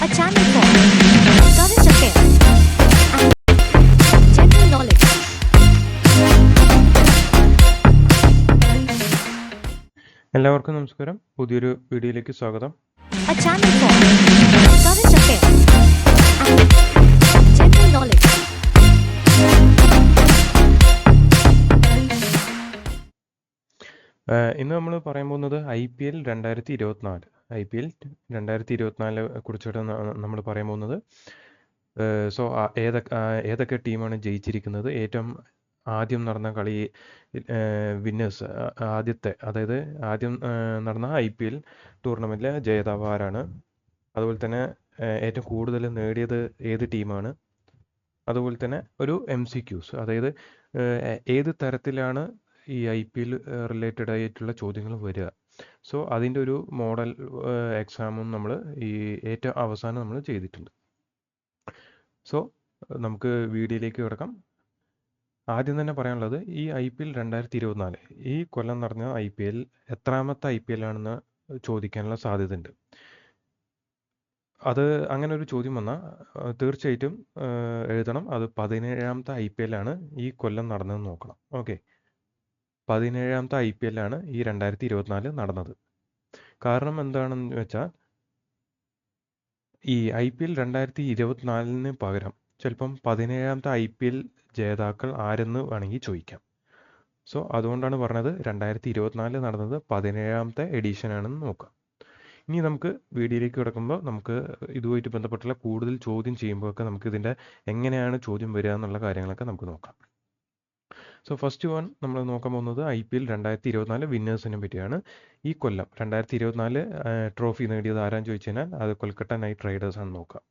a channel for current affairs and general knowledge. എല്ലാവർക്കും നമസ്കാരം. പുതിയൊരു വീഡിയോയിലേക്ക് സ്വാഗതം. A channel for current affairs and general knowledge. ഇന്ന് നമ്മൾ പറയാൻ പോകുന്നത് IPL 2024. IPL 2024 കുറിച്ചിട്ട് നമ്മൾ പറയാൻ പോകുന്നത്. സോ ഏതൊക്കെ ടീമാണ് ജയിച്ചിരിക്കുന്നത്, ഏറ്റവും ആദ്യം നടന്ന കളി വിന്നേഴ്സ്, ആദ്യം നടന്ന IPL ടൂർണമെൻറ്റിലെ ജേതാവ് ആരാണ്, അതുപോലെ തന്നെ ഏറ്റവും കൂടുതൽ നേടിയത് ഏത് ടീമാണ്, അതുപോലെ തന്നെ ഒരു MCQs, അതായത് ഏത് തരത്തിലാണ് ഈ IPL റിലേറ്റഡ് ആയിട്ടുള്ള ചോദ്യങ്ങൾ വരിക. സോ അതിൻ്റെ ഒരു മോഡൽ എക്സാമും നമ്മൾ ഈ ഏറ്റവും അവസാനം നമ്മൾ ചെയ്തിട്ടുണ്ട്. സോ നമുക്ക് വീഡിയോയിലേക്ക് കിടക്കാം. ആദ്യം തന്നെ പറയാനുള്ളത്, ഈ IPL 2024 ഈ കൊല്ലം നടന്ന IPL എത്രാമത്തെ IPL ആണെന്ന് ചോദിക്കാനുള്ള സാധ്യതയുണ്ട്. അത് അങ്ങനെ ഒരു ചോദ്യം വന്നാൽ തീർച്ചയായിട്ടും എഴുതണം, അത് 17ാമത്തെ IPL ആണ് ഈ കൊല്ലം നടന്നതെന്ന് നോക്കണം. ഓക്കെ, 17ാമത്തെ IPL ആണ് ഈ 2024 നടന്നത്. കാരണം എന്താണെന്ന് വെച്ചാൽ, ഈ IPL 2024 പകരം ചിലപ്പം 17ാമത്തെ IPL ജേതാക്കൾ ആരെന്ന് വേണമെങ്കിൽ ചോദിക്കാം. സോ അതുകൊണ്ടാണ് പറഞ്ഞത് 2024 നടന്നത് 17ാമത്തെ എഡിഷൻ ആണെന്ന് നോക്കാം. ഇനി നമുക്ക് വീഡിയോയിലേക്ക് കിടക്കുമ്പോൾ നമുക്ക് ഇതുമായിട്ട് ബന്ധപ്പെട്ടുള്ള കൂടുതൽ ചോദ്യം ചെയ്യുമ്പോഴൊക്കെ നമുക്ക് ഇതിൻ്റെ എങ്ങനെയാണ് ചോദ്യം വരിക എന്നുള്ള കാര്യങ്ങളൊക്കെ നമുക്ക് നോക്കാം. സോ ഫസ്റ്റ് വൺ നമ്മൾ നോക്കാൻ പോകുന്നത് IPL 2024 വിന്നേഴ്സിനെ പറ്റിയാണ്. ഈ കൊല്ലം 2024 ട്രോഫി നേടിയത് ആരാന്ന് ചോദിച്ചു കഴിഞ്ഞാൽ അത് കൊൽക്കത്ത നൈറ്റ് റൈഡേഴ്സ് ആണ് നോക്കാം.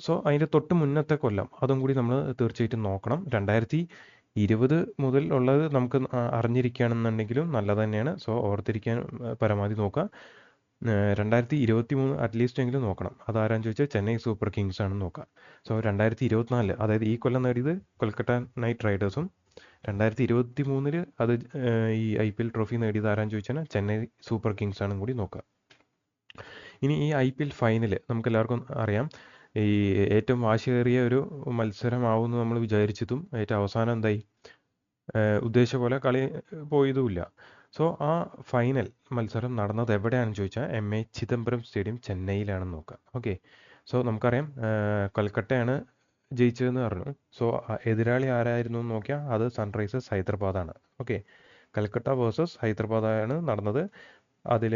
സോ അതിൻ്റെ തൊട്ട് മുന്നത്തെ കൊല്ലം അതും കൂടി നമ്മൾ തീർച്ചയായിട്ടും നോക്കണം. 2020 മുതൽ ഉള്ളത് നമുക്ക് അറിഞ്ഞിരിക്കുകയാണെന്നുണ്ടെങ്കിലും നല്ലത് തന്നെയാണ്. സോ ഓർത്തിരിക്കാൻ പരമാവധി നോക്കുക. 2023 അറ്റ്ലീസ്റ്റ് എങ്കിലും നോക്കണം. അതാരാന്ന് ചോദിച്ചാൽ ചെന്നൈ സൂപ്പർ കിങ്സ് ആണെന്ന് നോക്കാം. സോ 2024 അതായത് ഈ കൊല്ലം നേടിയത് കൊൽക്കത്ത നൈറ്റ് റൈഡേഴ്സും, 2023 അത് ഈ IPL ട്രോഫി നേടിയത് ആരാന്ന് ചോദിച്ചാൽ ചെന്നൈ സൂപ്പർ കിങ്സ് ആണെന്ന് കൂടി നോക്കുക. ഇനി ഈ IPL ഫൈനൽ നമുക്ക് എല്ലാവർക്കും അറിയാം, ഈ ഏറ്റവും വാശിയേറിയ ഒരു മത്സരമാവുമെന്ന് നമ്മൾ വിചാരിച്ചതും ഏറ്റവും അവസാനം എന്തായി, ഉദ്ദേശിച്ച പോലെ കളി പോയതുമില്ല. സോ ആ ഫൈനൽ മത്സരം നടന്നത് എവിടെയാണെന്ന് ചോദിച്ചാൽ MA ചിദംബരം സ്റ്റേഡിയം ചെന്നൈയിലാണെന്ന് നോക്കാം. ഓക്കെ, സോ നമുക്കറിയാം കൊൽക്കത്തയാണ് ജയിച്ചതെന്ന് പറഞ്ഞു. സോ എതിരാളി ആരായിരുന്നു എന്ന് നോക്കിയാൽ അത് സൺറൈസേഴ്സ് ഹൈദരാബാദാണ്. ഓക്കെ, കൽക്കട്ട വേഴ്സസ് ഹൈദരാബാദാണ് നടന്നത്. അതിൽ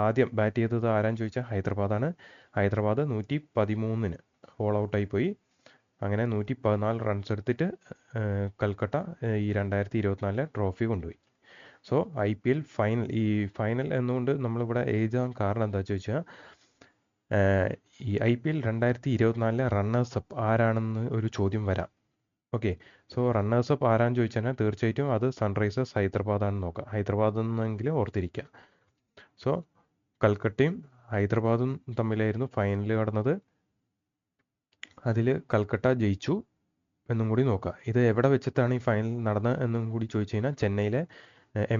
ആദ്യം ബാറ്റ് ചെയ്തത് ആരാന്ന് ചോദിച്ചാൽ ഹൈദരാബാദാണ്. ഹൈദരാബാദ് 113 ഓൾ ഔട്ടായി പോയി. അങ്ങനെ 114 റൺസ് എടുത്തിട്ട് കൽക്കട്ട ഈ 2024 ട്രോഫി കൊണ്ടുപോയി. സോ IPL ഫൈനൽ, ഈ ഫൈനൽ എന്നുകൊണ്ട് നമ്മളിവിടെ എഴുതാൻ കാരണം എന്താ ചോദിച്ചാൽ, ഈ IPL 2024 റണ്ണേഴ്സപ്പ് ആരാണെന്ന് ഒരു ചോദ്യം വരാം. ഓക്കെ, സോ റണ്ണേഴ്സപ്പ് ആരാന്ന് ചോദിച്ചാൽ തീർച്ചയായിട്ടും അത് സൺറൈസേഴ്സ് ഹൈദരാബാദാണെന്ന് നോക്കാം. ഹൈദരാബാദ് എന്നെങ്കിലും ഓർത്തിരിക്കുക. സോ കൽക്കട്ടയും ഹൈദരാബാദും തമ്മിലായിരുന്നു ഫൈനൽ നടന്നത്. അതിൽ കൽക്കട്ട ജയിച്ചു എന്നും കൂടി നോക്കുക. ഇത് എവിടെ വെച്ചിട്ടാണ് ഈ ഫൈനൽ നടന്നത് എന്നും കൂടി ചോദിച്ചു കഴിഞ്ഞാൽ ചെന്നൈയിലെ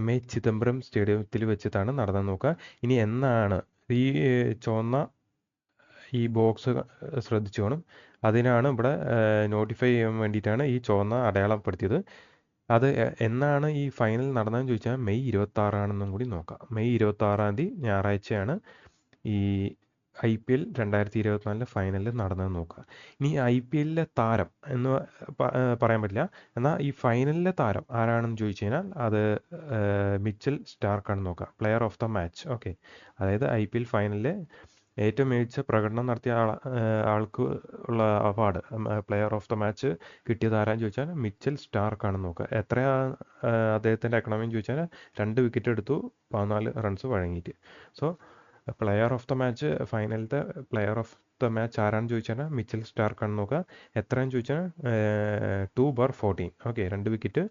MA ചിദംബരം സ്റ്റേഡിയത്തിൽ വെച്ചിട്ടാണ് നടന്നത് നോക്കുക. ഇനി എന്നാണ് ഈ ചുവന്ന ഈ ബോക്സ് ശ്രദ്ധിച്ചു വേണം, അതിനാണ് ഇവിടെ നോട്ടിഫൈ ചെയ്യാൻ വേണ്ടിയിട്ടാണ് ഈ ചുവന്ന അടയാളപ്പെടുത്തിയത്. അത് എന്നാണ് ഈ ഫൈനൽ നടന്നതെന്ന് ചോദിച്ചാൽ മെയ് 26 കൂടി നോക്കാം. മെയ് 26 ഞായറാഴ്ചയാണ് ഈ IPL 2024 ഫൈനലിൽ നടന്നതെന്ന് നോക്കുക. ഇനി IPLലെ താരം എന്ന് പറയാൻ പറ്റില്ല, എന്നാൽ ഈ ഫൈനലിലെ താരം ആരാണെന്ന് ചോദിച്ചു കഴിഞ്ഞാൽ അത് മിച്ചൽ സ്റ്റാർക്കാണെന്ന് നോക്കുക. Player of the match. Okay, അതായത് IPL ഫൈനലിലെ ഏറ്റവും മികച്ച പ്രകടനം നടത്തിയ ആൾക്ക് ഉള്ള award, player of the match കിട്ടിയത് ആരാന്ന് ചോദിച്ചാൽ മിച്ചൽ സ്റ്റാർക്കാണെന്ന് നോക്കുക. എത്രയാ അദ്ദേഹത്തിൻ്റെ എക്കണോമി എന്ന് ചോദിച്ചാൽ 2 വിക്കറ്റ് എടുത്തു, 14 റൺസ് വഴങ്ങിയിട്ട്. So player of the match, ഫൈനലത്തെ പ്ലെയർ ഓഫ് ദ മാച്ച് ആരാണെന്ന് ചോദിച്ചാൽ മിച്ചൽ സ്റ്റാർക്കാണെന്ന് നോക്കുക. എത്രയാണെന്ന് ചോദിച്ചാൽ 2/14. ഓക്കെ, 2 വിക്കറ്റ്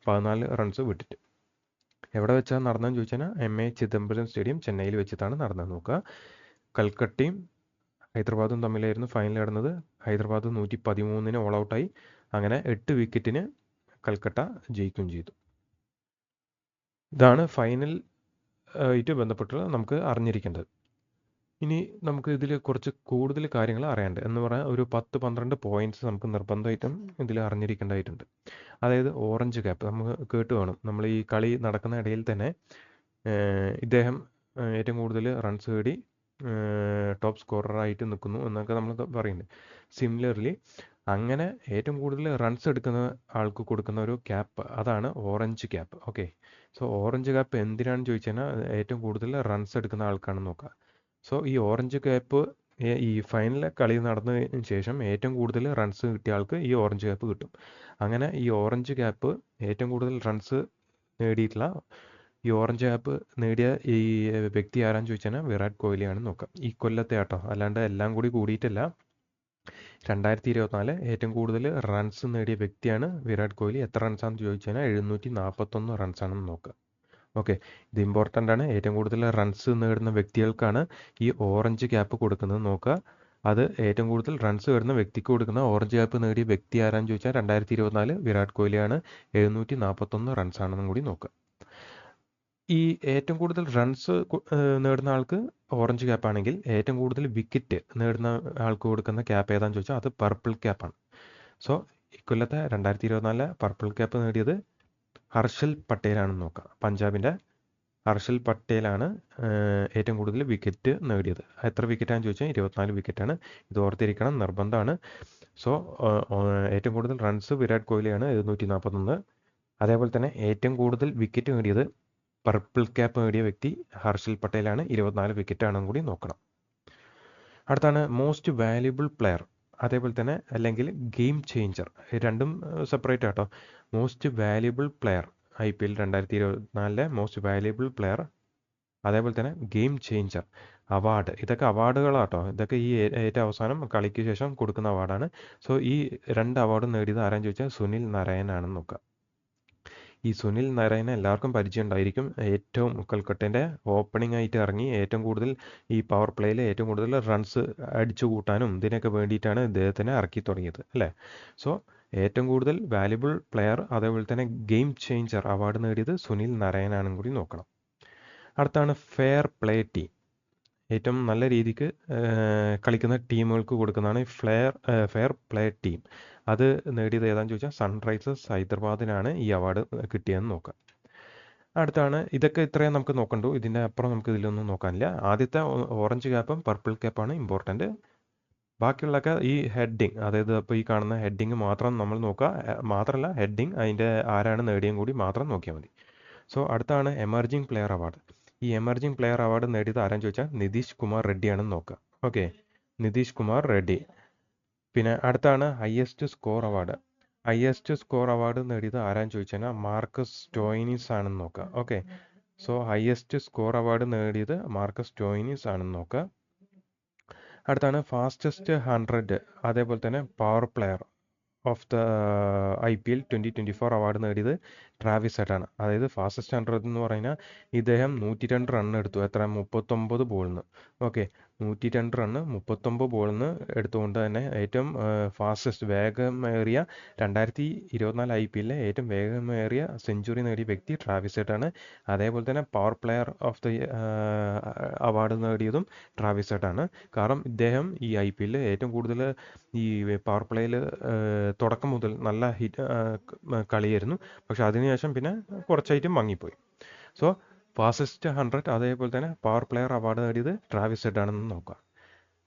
14 റൺസ് വിട്ടിട്ട്. എവിടെ വെച്ചാൽ നടന്നതെന്ന് ചോദിച്ചാൽ MA ചിദംബരം സ്റ്റേഡിയം ചെന്നൈയിൽ വെച്ചിട്ടാണ് നടന്നത് നോക്കുക. കൽക്കട്ടയും ഹൈദരാബാദും തമ്മിലായിരുന്നു ഫൈനൽ നടന്നത്. ഹൈദരാബാദ് 113 ഓൾ ഔട്ടായി. അങ്ങനെ 8 വിക്കറ്റിന് കൽക്കട്ട ജയിക്കുകയും ചെയ്തു. ഇതാണ് ഫൈനൽ ആയിട്ട് ബന്ധപ്പെട്ട് നമുക്ക് അറിഞ്ഞിരിക്കേണ്ടത്. ഇനി നമുക്ക് ഇതിൽ കുറച്ച് കൂടുതൽ കാര്യങ്ങൾ അറിയാനുണ്ട് എന്ന് പറയാൻ ഒരു 10-12 പോയിന്റ്സ് നമുക്ക് നിർബന്ധമായിട്ടും ഇതിൽ അറിഞ്ഞിരിക്കേണ്ടതായിട്ടുണ്ട്. അതായത് ഓറഞ്ച് ക്യാപ്പ് നമുക്ക് കേട്ട് വേണം. നമ്മൾ ഈ കളി നടക്കുന്ന ഇടയിൽ തന്നെ ഇദ്ദേഹം ഏറ്റവും കൂടുതൽ റൺസ് നേടി ടോപ്പ് സ്കോററായിട്ട് നിൽക്കുന്നു എന്നൊക്കെ നമ്മൾ പറയുന്നുണ്ട്. സിമിലർലി അങ്ങനെ ഏറ്റവും കൂടുതൽ റൺസ് എടുക്കുന്ന ആൾക്ക് കൊടുക്കുന്ന ഒരു ക്യാപ്പ് അതാണ് orange cap. Okay, so orange cap എന്തിനാണെന്ന് ചോദിച്ചു കഴിഞ്ഞാൽ ഏറ്റവും കൂടുതൽ റൺസ് എടുക്കുന്ന ആൾക്കാണെന്ന് നോക്കുക. സോ ഈ ഓറഞ്ച് ക്യാപ്പ് ഈ ഫൈനൽ കളി നടന്നതിന് ശേഷം ഏറ്റവും കൂടുതൽ റൺസ് കിട്ടിയ ആൾക്ക് ഈ ഓറഞ്ച് ക്യാപ്പ് കിട്ടും. അങ്ങനെ ഈ ഓറഞ്ച് ക്യാപ്പ് ഏറ്റവും കൂടുതൽ റൺസ് നേടിയിട്ടുള്ള ഈ ഓറഞ്ച് ക്യാപ്പ് നേടിയ ഈ വ്യക്തി ആരാന്ന് ചോദിച്ചാൽ വിരാട് കോഹ്ലിയാണെന്ന് നോക്കാം. ഈ കൊല്ലത്തെ ആട്ടോ, അല്ലാണ്ട് എല്ലാം കൂടി കൂടിയിട്ടല്ല. 2024 ഏറ്റവും കൂടുതൽ റൺസ് നേടിയ വ്യക്തിയാണ് വിരാട് കോഹ്ലി. എത്ര റൺസാണെന്ന് ചോദിച്ചു കഴിഞ്ഞാൽ 741 റൺസാണെന്ന് നോക്കുക. ഓക്കെ, ഇത് ഇമ്പോർട്ടൻ്റ് ആണ്. ഏറ്റവും കൂടുതൽ റൺസ് നേടുന്ന വ്യക്തികൾക്കാണ് ഈ ഓറഞ്ച് ക്യാപ്പ് കൊടുക്കുന്നത് നോക്കുക. അത് ഏറ്റവും കൂടുതൽ റൺസ് നേടുന്ന വ്യക്തിക്ക് കൊടുക്കുന്ന ഓറഞ്ച് ക്യാപ്പ് നേടിയ വ്യക്തി ആരാന്ന് ചോദിച്ചാൽ 2024 വിരാട് കോഹ്ലിയാണ്. 741 റൺസാണെന്നും കൂടി നോക്കുക. ഈ ഏറ്റവും കൂടുതൽ റൺസ് നേടുന്ന ആൾക്ക് ഓറഞ്ച് ക്യാപ്പ് ആണെങ്കിൽ ഏറ്റവും കൂടുതൽ വിക്കറ്റ് നേടുന്ന ആൾക്ക് കൊടുക്കുന്ന ക്യാപ്പ് ഏതാണെന്ന് ചോദിച്ചാൽ അത് പർപ്പിൾ ക്യാപ്പാണ്. സോ ഇക്കൊല്ലത്തെ 2024 പർപ്പിൾ ക്യാപ്പ് നേടിയത് ഹർഷൽ പട്ടേലാണെന്ന് നോക്കാം. പഞ്ചാബിൻ്റെ ഹർഷൽ പട്ടേലാണ് ഏറ്റവും കൂടുതൽ വിക്കറ്റ് നേടിയത്. എത്ര വിക്കറ്റാണെന്ന് ചോദിച്ചാൽ 24 വിക്കറ്റാണ്. ഇത് ഓർത്തിരിക്കണം, നിർബന്ധമാണ്. സോ ഏറ്റവും കൂടുതൽ റൺസ് വിരാട് കോഹ്ലിയാണ്, 741. അതേപോലെ തന്നെ ഏറ്റവും കൂടുതൽ വിക്കറ്റ് നേടിയത് പർപ്പിൾ ക്യാപ്പ് നേടിയ വ്യക്തി ഹർഷൽ പട്ടേലാണ്, 24 വിക്കറ്റാണെന്നും കൂടി നോക്കണം. അടുത്താണ് മോസ്റ്റ് വാല്യുബിൾ പ്ലെയർ, അതേപോലെ തന്നെ അല്ലെങ്കിൽ ഗെയിം ചേഞ്ചർ. രണ്ടും സെപ്പറേറ്റ് ആട്ടോ. Most valuable player IPL 2024 most valuable player, അതേപോലെ തന്നെ ഗെയിം ചേഞ്ചർ അവാർഡ്. ഇതൊക്കെ അവാർഡുകളാട്ടോ. ഇതൊക്കെ ഈ ഏറ്റവും അവസാനം കളിക്ക് ശേഷം കൊടുക്കുന്ന അവാർഡാണ്. സോ ഈ 2 അവാർഡും നേടിയത് ആരാന്ന് ചോദിച്ചാൽ സുനിൽ നാരായണാണെന്ന് നോക്കുക. ഈ സുനിൽ നാരായണ എല്ലാവർക്കും പരിചയം ഉണ്ടായിരിക്കും. ഏറ്റവും കൊൽക്കട്ടേൻ്റെ ഓപ്പണിംഗ് ആയിട്ട് ഇറങ്ങി ഏറ്റവും കൂടുതൽ ഈ പവർ പ്ലേയിൽ ഏറ്റവും കൂടുതൽ റൺസ് അടിച്ചു കൂട്ടാനും ഇതിനൊക്കെ വേണ്ടിയിട്ടാണ് ഇദ്ദേഹത്തിനെ ഇറക്കി തുടങ്ങിയത് അല്ലേ. സോ ഏറ്റവും കൂടുതൽ വാല്യുബിൾ പ്ലെയർ അതേപോലെ തന്നെ ഗെയിം ചേഞ്ചർ അവാർഡ് നേടിയത് സുനിൽ നാരായണാണെന്നും കൂടി നോക്കണം. അടുത്താണ് ഫെയർ പ്ലേ ടീം. ഏറ്റവും നല്ല രീതിക്ക് കളിക്കുന്ന ടീമുകൾക്ക് കൊടുക്കുന്നതാണ് ഫെയർ പ്ലേ ടീം. അത് നേടിയത് ഏതാണെന്ന് ചോദിച്ചാൽ സൺറൈസേഴ്സ് ഹൈദരാബാദിനാണ് ഈ അവാർഡ് കിട്ടിയതെന്ന് നോക്കാം. അടുത്താണ് ഇതൊക്കെ ഇത്രയും നമുക്ക് നോക്കണ്ടു. ഇതിൻ്റെ അപ്പുറം നമുക്ക് ഇതിലൊന്നും നോക്കാനില്ല. ആദ്യത്തെ ഓറഞ്ച് ക്യാപ്പും പർപ്പിൾ ക്യാപ്പാണ് ഇമ്പോർട്ടൻറ്റ്. ബാക്കിയുള്ളതൊക്കെ ഈ ഹെഡിങ്, അതായത് ഇപ്പോൾ ഈ കാണുന്ന ഹെഡിങ് മാത്രം നമ്മൾ നോക്കുക. മാത്രമല്ല ഹെഡിങ് അതിൻ്റെ ആരാണ് നേടിയും കൂടി മാത്രം നോക്കിയാൽ മതി. സോ അടുത്താണ് എമർജിങ് പ്ലെയർ അവാർഡ്. ഈ എമർജിങ് പ്ലെയർ അവാർഡ് നേടിയത് ആരാന്ന് ചോദിച്ചാൽ നിതീഷ് കുമാർ റെഡ്ഡിയാണെന്ന് നോക്കുക. ഓക്കെ, നിതീഷ് കുമാർ റെഡ്ഡി. പിന്നെ അടുത്താണ് highest score award. Highest score award നേടിയത് ആരാന്ന് ചോദിച്ചാൽ മാർക്കസ് സ്റ്റോയിനിസ് ആണെന്ന് നോക്കുക. Okay, so highest score award നേടിയത് മാർക്കസ് സ്റ്റോയിനിസ് ആണെന്ന് നോക്കുക. അടുത്താണ് ഫാസ്റ്റസ്റ്റ് 100 അതേപോലെ തന്നെ power player of the IPL 2024 award നേടിയത് ട്രാവിസ് ഹെഡാണ്. അതായത് ഫാസ്റ്റസ്റ്റ് 100 എന്ന് പറഞ്ഞാൽ ഇദ്ദേഹം 102 റൺ എടുത്തു. എത്ര? 39 ബോളിന്. ഓക്കെ, 102 റണ്ണ് 39 ബോളിന് എടുത്തുകൊണ്ട് തന്നെ ഏറ്റവും ഫാസ്റ്റസ്റ്റ് വേഗമേറിയ 2024 IPL ഏറ്റവും വേഗമേറിയ സെഞ്ചുറി നേടിയ വ്യക്തി ട്രാവിസ് ഹെഡാണ്. അതേപോലെ തന്നെ power player of the award നേടിയതും ട്രാവിസ് ഹെഡാണ്. കാരണം ഇദ്ദേഹം ഈ IPL ഏറ്റവും കൂടുതൽ ഈ പവർ പ്ലേയിൽ തുടക്കം മുതൽ നല്ല കളിയായിരുന്നു. പക്ഷെ അതിനുശേഷം പിന്നെ കുറച്ചായിട്ട് മങ്ങിപ്പോയി. സോ ഫാസ്റ്റസ്റ്റ് 100 അതേപോലെ തന്നെ പവർ പ്ലെയർ അവാർഡ് നേടിയത് ട്രാവിസ് ഹെഡ് ആണെന്ന് നോക്കുക.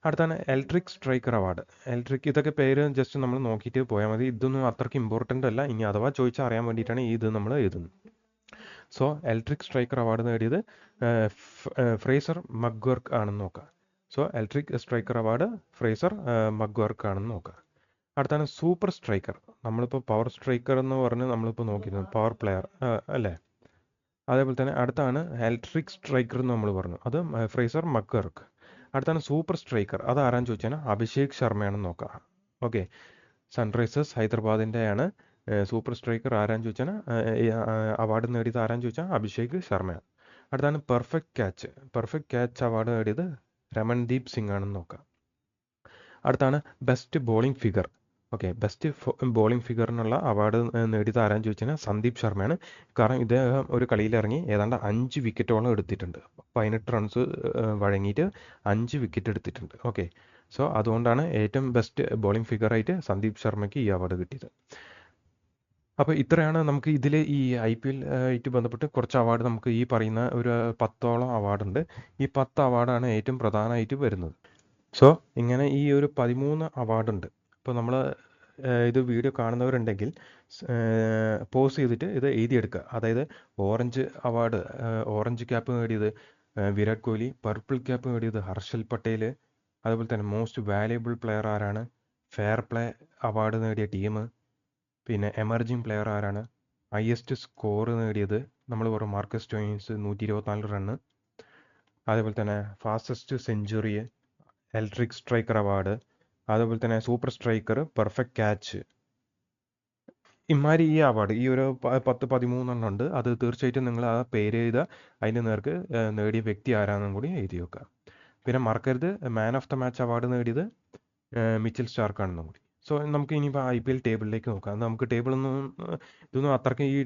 അടുത്താണ് ഇലക്ട്രിക് സ്ട്രൈക്കർ അവാർഡ്. ഇലക്ട്രിക്, ഇതൊക്കെ പേര് ജസ്റ്റ് നമ്മൾ നോക്കിയിട്ട് പോയാൽ മതി. ഇതൊന്നും അത്രയ്ക്ക് ഇമ്പോർട്ടൻ്റ് അല്ല. ഇനി അഥവാ ചോദിച്ചാൽ അറിയാൻ വേണ്ടിയിട്ടാണ് ഇത് നമ്മൾ എഴുതുന്നത്. സോ ഇലക്ട്രിക് സ്ട്രൈക്കർ അവാർഡ് നേടിയത് ഫ്രേസർ മഗ്വർക്ക് ആണെന്ന് നോക്കുക. So electric striker award Fraser McGurk ആണെന്ന് നോക്കുക. അടുത്താണ് സൂപ്പർ സ്ട്രൈക്കർ. നമ്മളിപ്പോൾ പവർ സ്ട്രൈക്കർ എന്ന് പറഞ്ഞ് നമ്മളിപ്പോൾ നോക്കിയിരുന്നു, പവർ പ്ലെയർ അല്ലേ. അതേപോലെ തന്നെ അടുത്താണ് ഇലക്ട്രിക് സ്ട്രൈക്കർ എന്ന് നമ്മൾ പറഞ്ഞു, അത് ഫ്രേസർ മഗ്വർക്ക്. അടുത്താണ് സൂപ്പർ സ്ട്രൈക്കർ. അത് ആരാന്ന് ചോദിച്ചാൽ അഭിഷേക് ശർമ്മയാണെന്ന് നോക്കുക. ഓക്കെ, സൺറൈസേഴ്സ് ഹൈദരാബാദിൻ്റെയാണ് സൂപ്പർ സ്ട്രൈക്കർ. ആരാന്ന് ചോദിച്ചാൽ അവാർഡ് നേടിയത് ആരാന്ന് ചോദിച്ചാൽ അഭിഷേക് ശർമ്മയാണ്. അടുത്താണ് perfect catch. Perfect catch award നേടിയത് രമൺദീപ് സിംഗ് ആണെന്ന് നോക്കാം. അടുത്താണ് best bowling figure. Okay, best bowling ഫിഗറിനുള്ള അവാർഡ് നേടിയത് ആരാന്ന് ചോദിച്ചാൽ സന്ദീപ് ശർമ്മയാണ്. കാരണം ഇദ്ദേഹം ഒരു കളിയിലിറങ്ങി ഏതാണ്ട് 5 വിക്കറ്റോളം എടുത്തിട്ടുണ്ട്. 18 റൺസ് വഴങ്ങിയിട്ട് 5 വിക്കറ്റ് എടുത്തിട്ടുണ്ട്. ഓക്കെ, സോ അതുകൊണ്ടാണ് ഏറ്റവും ബെസ്റ്റ് ബോളിംഗ് ഫിഗറായിട്ട് സന്ദീപ് ശർമ്മയ്ക്ക് ഈ അവാർഡ് കിട്ടിയത്. അപ്പോൾ ഇത്രയാണ് നമുക്ക് ഇതിൽ ഈ IPL ആയിട്ട് ബന്ധപ്പെട്ട് കുറച്ച് അവാർഡ് നമുക്ക് ഈ പറയുന്ന ഒരു 10ഓളം അവാർഡുണ്ട്. ഈ 10 അവാർഡാണ് ഏറ്റവും പ്രധാനമായിട്ട് വരുന്നത്. സോ ഇങ്ങനെ ഈ ഒരു 13 അവാർഡുണ്ട്. അപ്പോൾ നമ്മൾ ഇത് വീഡിയോ കാണുന്നവരുണ്ടെങ്കിൽ പോസ് ചെയ്തിട്ട് ഇത് എഴുതിയെടുക്കുക. അതായത് ഓറഞ്ച് അവാർഡ്, ഓറഞ്ച് ക്യാപ്പ് നേടിയത് വിരാട് കോഹ്ലി, പർപ്പിൾ ക്യാപ്പ് നേടിയത് ഹർഷൽ പട്ടേൽ, അതുപോലെ തന്നെ മോസ്റ്റ് വാല്യുബിൾ പ്ലെയർ ആരാണ്, ഫെയർ പ്ലേ അവാർഡ് നേടിയ ടീം, പിന്നെ എമർജിങ് പ്ലെയർ ആരാണ്, ഹയസ്റ്റ് സ്കോർ നേടിയത് നമ്മൾ പറയും മാർക്കസ് സ്റ്റോയിൻസ് 124 റണ്ണ്, അതേപോലെ തന്നെ fastest century, electric striker award, അതുപോലെ തന്നെ സൂപ്പർ സ്ട്രൈക്കർ, പെർഫെക്റ്റ് ക്യാച്ച്. ഇമാതിരി ഈ അവാർഡ് ഈ ഒരു 10-13 ഉണ്ട്. അത് തീർച്ചയായിട്ടും നിങ്ങൾ ആ പേര് എഴുതുക, അതിൻ്റെ നേർക്ക് നേടിയ വ്യക്തി ആരാണെന്നും കൂടി എഴുതി വെക്കുക. പിന്നെ മറക്കരുത്, man of the match award നേടിയത് മിച്ചൽ സ്റ്റാർക്കാണെന്നും കൂടി. സോ നമുക്ക് ഇനിയിപ്പോൾ IPL ടേബിളിലേക്ക് നോക്കാം. നമുക്ക് ടേബിളൊന്നും ഇതൊന്നും അത്രയ്ക്ക് ഈ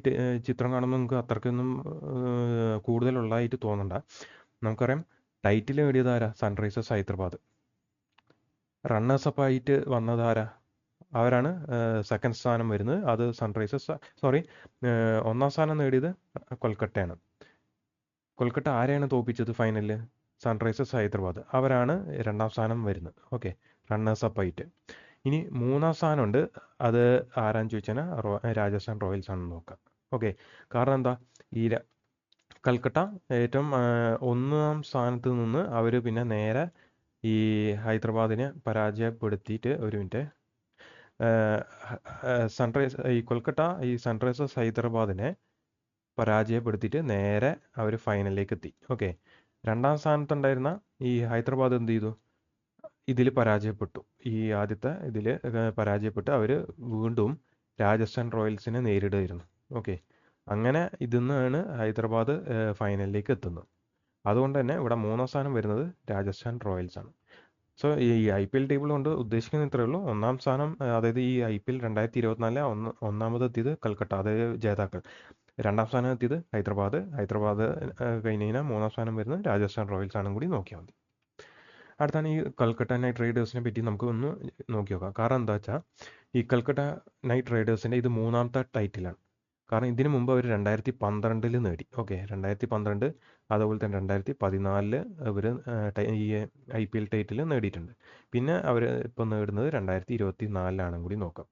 ചിത്രം കാണുമ്പോൾ നമുക്ക് അത്രയ്ക്കൊന്നും കൂടുതലുള്ളതായിട്ട് തോന്നണ്ട. നമുക്കറിയാം ടൈറ്റിൽ നേടിയത് ആരാ, സൺറൈസേഴ്സ് ഹൈദരാബാദ്. റണ്ണേഴ്സപ്പ് ആയിട്ട് വന്നത് ആരാ, അവരാണ് സെക്കൻഡ് സ്ഥാനം വരുന്നത്. അത് സൺറൈസേഴ്സ്, സോറി, ഒന്നാം സ്ഥാനം നേടിയത് കൊൽക്കട്ടയാണ്. കൊൽക്കട്ട ആരെയാണ് തോൽപ്പിച്ചത് ഫൈനലിൽ, സൺറൈസേഴ്സ് ഹൈദരാബാദ്. അവരാണ് രണ്ടാം സ്ഥാനം വരുന്നത്. ഓക്കെ, റണ്ണേഴ്സപ്പ് ആയിട്ട്. ഇനി മൂന്നാം സ്ഥാനമുണ്ട്, അത് ആരാന്ന് ചോദിച്ചാൽ രാജസ്ഥാൻ റോയൽസ് ആണെന്ന് നോക്കാം. ഓക്കെ, കാരണം എന്താ, ഈ കൽക്കട്ട ഏറ്റവും ഒന്നാം സ്ഥാനത്ത് നിന്ന് അവർ പിന്നെ നേരെ ഈ ഹൈദരാബാദിനെ പരാജയപ്പെടുത്തിയിട്ട്, ഒരു മിനിറ്റ്, ഈ കൊൽക്കട്ട ഈ സൺറൈസേഴ്സ് ഹൈദരാബാദിനെ പരാജയപ്പെടുത്തിയിട്ട് നേരെ അവർ ഫൈനലിലേക്ക് എത്തി. ഓക്കെ, രണ്ടാം സ്ഥാനത്തുണ്ടായിരുന്ന ഈ ഹൈദരാബാദ് എന്ത് ചെയ്തു, ഇതിൽ പരാജയപ്പെട്ടു. ഈ ആദ്യത്തെ ഇതിൽ പരാജയപ്പെട്ട് അവർ വീണ്ടും രാജസ്ഥാൻ റോയൽസിനെ നേരിടുമായിരുന്നു. ഓക്കെ, അങ്ങനെ ഇതിൽ നിന്നാണ് ഹൈദരാബാദ് ഫൈനലിലേക്ക് എത്തുന്നത്. അതുകൊണ്ട് തന്നെ ഇവിടെ മൂന്നാം സ്ഥാനം വരുന്നത് രാജസ്ഥാൻ റോയൽസ് ആണ്. സോ ഈ IPL ടേബിൾ കൊണ്ട് ഉദ്ദേശിക്കുന്നത് ഇത്രയേ ഉള്ളൂ. ഒന്നാം സ്ഥാനം, അതായത് ഈ IPL 2024 ഒന്നാമതെത്തിയത് കൽക്കട്ട, അതായത് ജേതാക്കൾ. രണ്ടാം സ്ഥാനം എത്തിയത് ഹൈദരാബാദ് കഴിഞ്ഞ് കഴിഞ്ഞാൽ മൂന്നാം സ്ഥാനം വരുന്നത് രാജസ്ഥാൻ റോയൽസ് ആണെന്നും കൂടി നോക്കിയാൽ മതി. അടുത്താണ് ഈ കൽക്കട്ട നൈറ്റ് റൈഡേഴ്സിനെ പറ്റി നമുക്ക് ഒന്ന് നോക്കി നോക്കാം. കാരണം എന്താ വെച്ചാൽ ഈ കൽക്കട്ട നൈറ്റ് റൈഡേഴ്സിൻ്റെ ഇത് മൂന്നാമത്തെ ടൈറ്റിലാണ്. കാരണം ഇതിനു മുമ്പ് അവർ 2012 നേടി. ഓക്കെ, 2012, അതുപോലെ തന്നെ 2014 അവർ ഈ IPL ടൈറ്റിൽ നേടിയിട്ടുണ്ട്. പിന്നെ അവർ ഇപ്പോൾ നേടുന്നത് 2024 കൂടി നോക്കാം.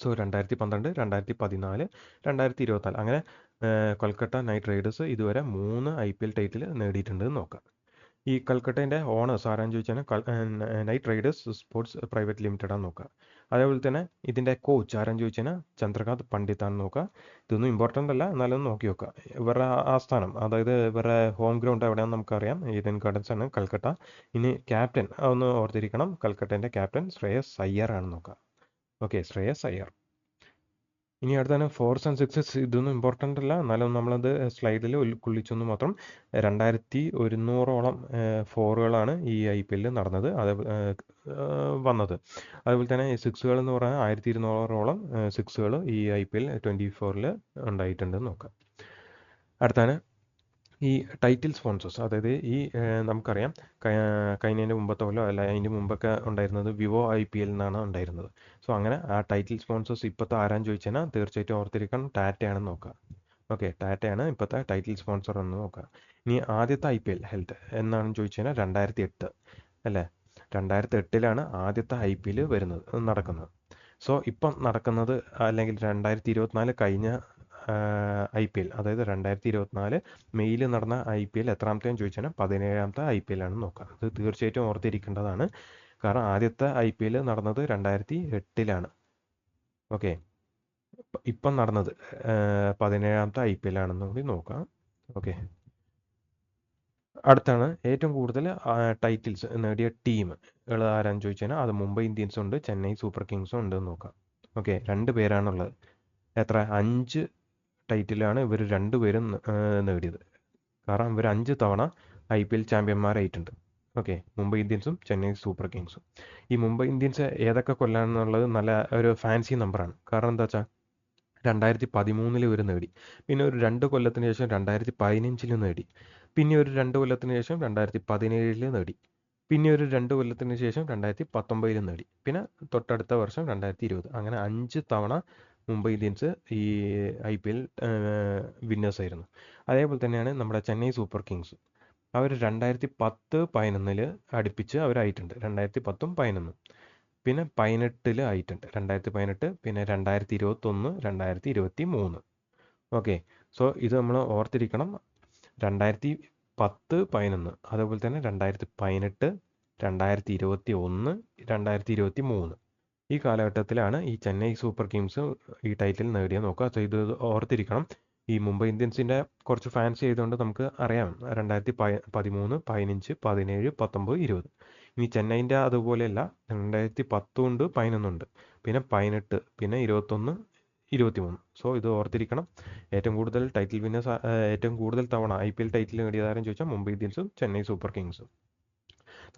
സോ 2012, 2014, 2024 അങ്ങനെ കൊൽക്കട്ട നൈറ്റ് റൈഡേഴ്സ് ഇതുവരെ 3 IPL ടൈറ്റിൽ നേടിയിട്ടുണ്ട് നോക്കാം. ഈ കൽക്കട്ടേൻ്റെ ഓണേഴ്സ് ആരാന്ന് ചോദിച്ചാൽ night Riders sports private limited ആണെന്ന് നോക്കുക. അതേപോലെ തന്നെ ഇതിൻ്റെ കോച്ച് ആരാന്ന് ചോദിച്ചാൽ ചന്ദ്രകാന്ത് പണ്ഡിറ്റ് ആണെന്ന് നോക്കുക. ഇതൊന്നും ഇമ്പോർട്ടൻ്റ് അല്ല, എന്നാലും നോക്കി നോക്കുക. ഇവരുടെ ആസ്ഥാനം, അതായത് ഇവരുടെ ഹോം ഗ്രൗണ്ട് എവിടെയാണെന്ന് നമുക്കറിയാം, ഈഡൻ ഗാർഡൻസ് ആണ് കൽക്കട്ട. ഇനി ക്യാപ്റ്റൻ ഒന്ന് ഓർത്തിരിക്കണം, കൽക്കട്ടേൻ്റെ ക്യാപ്റ്റൻ ശ്രേയസ് അയ്യർ ആണെന്ന് നോക്കുക. ഓക്കെ, ശ്രേയസ് അയ്യർ. ഇനി അടുത്താണ് 4s and 6s. ഇതൊന്നും ഇമ്പോർട്ടൻ്റ് അല്ല, എന്നാലും നമ്മളത് സ്ലൈഡിൽ ഉൾക്കൊള്ളിച്ചെന്ന് മാത്രം. 2100ഓളം 4കളാണ് ഈ IPL നടന്നത്, അത് വന്നത്. അതുപോലെ തന്നെ 6കൾ എന്ന് പറഞ്ഞാൽ 1200ഓളം 6കൾ ഈ IPL 24 ഉണ്ടായിട്ടുണ്ടെന്ന് നോക്കാം. അടുത്താണ് ഈ ടൈറ്റിൽ സ്പോൺസേഴ്സ്. അതായത് ഈ നമുക്കറിയാം കഴിഞ്ഞതിൻ്റെ മുമ്പത്തെ കൊല്ലം അല്ല അതിൻ്റെ മുമ്പൊക്കെ ഉണ്ടായിരുന്നത് വിവോ IPL എന്നാണ് ഉണ്ടായിരുന്നത്. സോ അങ്ങനെ ആ ടൈറ്റിൽ സ്പോൺസേഴ്സ് ഇപ്പോഴത്തെ ആരാന്ന് ചോദിച്ചാൽ തീർച്ചയായിട്ടും ഓർത്തിരിക്കണം, ടാറ്റയാണെന്ന് നോക്കുക. ഓക്കെ, ടാറ്റയാണ് ഇപ്പോഴത്തെ ടൈറ്റിൽ സ്പോൺസർ എന്ന് നോക്കുക. ഇനി ആദ്യത്തെ IPL ഹെൽത്ത് എന്നാണെന്ന് ചോദിച്ചു കഴിഞ്ഞാൽ 2008 അല്ലേ, 2008 ആദ്യത്തെ IPL നടക്കുന്നത്. സോ ഇപ്പം നടക്കുന്നത്, അല്ലെങ്കിൽ 2024 കഴിഞ്ഞ IPL, അതായത് 2024 മെയ്യിൽ നടന്ന IPL എത്രാമത്തെയെന്ന് ചോദിച്ചാൽ 17ാമത്തെ IPL ആണെന്ന് നോക്കാം. അത് തീർച്ചയായിട്ടും ഓർത്തിരിക്കേണ്ടതാണ്. കാരണം ആദ്യത്തെ IPL നടന്നത് 2008. ഓക്കെ, ഇപ്പം നടന്നത് 17ാമത്തെ IPL ആണെന്ന് കൂടി നോക്കാം. ഓക്കെ, അടുത്താണ് ഏറ്റവും കൂടുതൽ ടൈറ്റിൽസ് നേടിയ ടീം ആരാന്ന് ചോദിച്ചാൽ അത് മുംബൈ ഇന്ത്യൻസും ഉണ്ട്, ചെന്നൈ സൂപ്പർ കിങ്സും ഉണ്ടെന്ന് നോക്കാം. ഓക്കെ, 2 പേരാണുള്ളത്. എത്ര, 5 ടൈറ്റിലാണ് ഇവർ രണ്ടുപേരും നേടിയത്. കാരണം ഇവർ 5 തവണ IPL ചാമ്പ്യന്മാരായിട്ടുണ്ട്. ഓക്കെ, മുംബൈ ഇന്ത്യൻസും ചെന്നൈ സൂപ്പർ കിങ്സും. ഈ മുംബൈ ഇന്ത്യൻസ് ഏതൊക്കെ കൊല്ലാണെന്നുള്ളത് നല്ല ഒരു ഫാൻസി നമ്പറാണ്. കാരണം എന്താ വെച്ചാൽ 2013 ഇവർ നേടി, പിന്നെ ഒരു 2 കൊല്ലത്തിന് ശേഷം 2015 നേടി, പിന്നെ ഒരു 2 കൊല്ലത്തിന് ശേഷം 2017 നേടി, പിന്നെ ഒരു 2 കൊല്ലത്തിന് ശേഷം 2019 നേടി, പിന്നെ തൊട്ടടുത്ത വർഷം 2020. അങ്ങനെ 5 തവണ മുംബൈ ഇന്ത്യൻസ് ഈ IPL വിന്നേഴ്സ് ആയിരുന്നു. അതേപോലെ തന്നെയാണ് നമ്മുടെ ചെന്നൈ സൂപ്പർ കിങ്സ്. അവർ 2010-11 അടുപ്പിച്ച് അവരായിട്ടുണ്ട്. 2010-ഉം 11-ഉം, പിന്നെ 18 ആയിട്ടുണ്ട്. 2018, പിന്നെ 2021, 2023. ഓക്കെ, സോ ഇത് നമ്മൾ ഓർത്തിരിക്കണം. 2010-11, അതേപോലെ തന്നെ 2018, 2021, 2023 ഈ കാലഘട്ടത്തിലാണ് ഈ ചെന്നൈ സൂപ്പർ കിങ്സ് ഈ ടൈറ്റിൽ നേടിയ നോക്കുക. സോ ഇത് ഓർത്തിരിക്കണം. ഈ മുംബൈ ഇന്ത്യൻസിൻ്റെ കുറച്ച് ഫാൻസ് ചെയ്തുകൊണ്ട് നമുക്ക് അറിയാം 2013, 15, 17, 19, 20. ഇനി ചെന്നൈൻ്റെ അതുപോലെയല്ല, 2010 ഉണ്ട്, 11 ഉണ്ട്, പിന്നെ 18, പിന്നെ 21, 23. സോ ഇത് ഓർത്തിരിക്കണം. ഏറ്റവും കൂടുതൽ ടൈറ്റിൽ വിന്നേഴ്സ്, ഏറ്റവും കൂടുതൽ തവണ IPL ടൈറ്റിൽ നേടിയതാരം ചോദിച്ചാൽ മുംബൈ ഇന്ത്യൻസും ചെന്നൈ സൂപ്പർ കിങ്സും.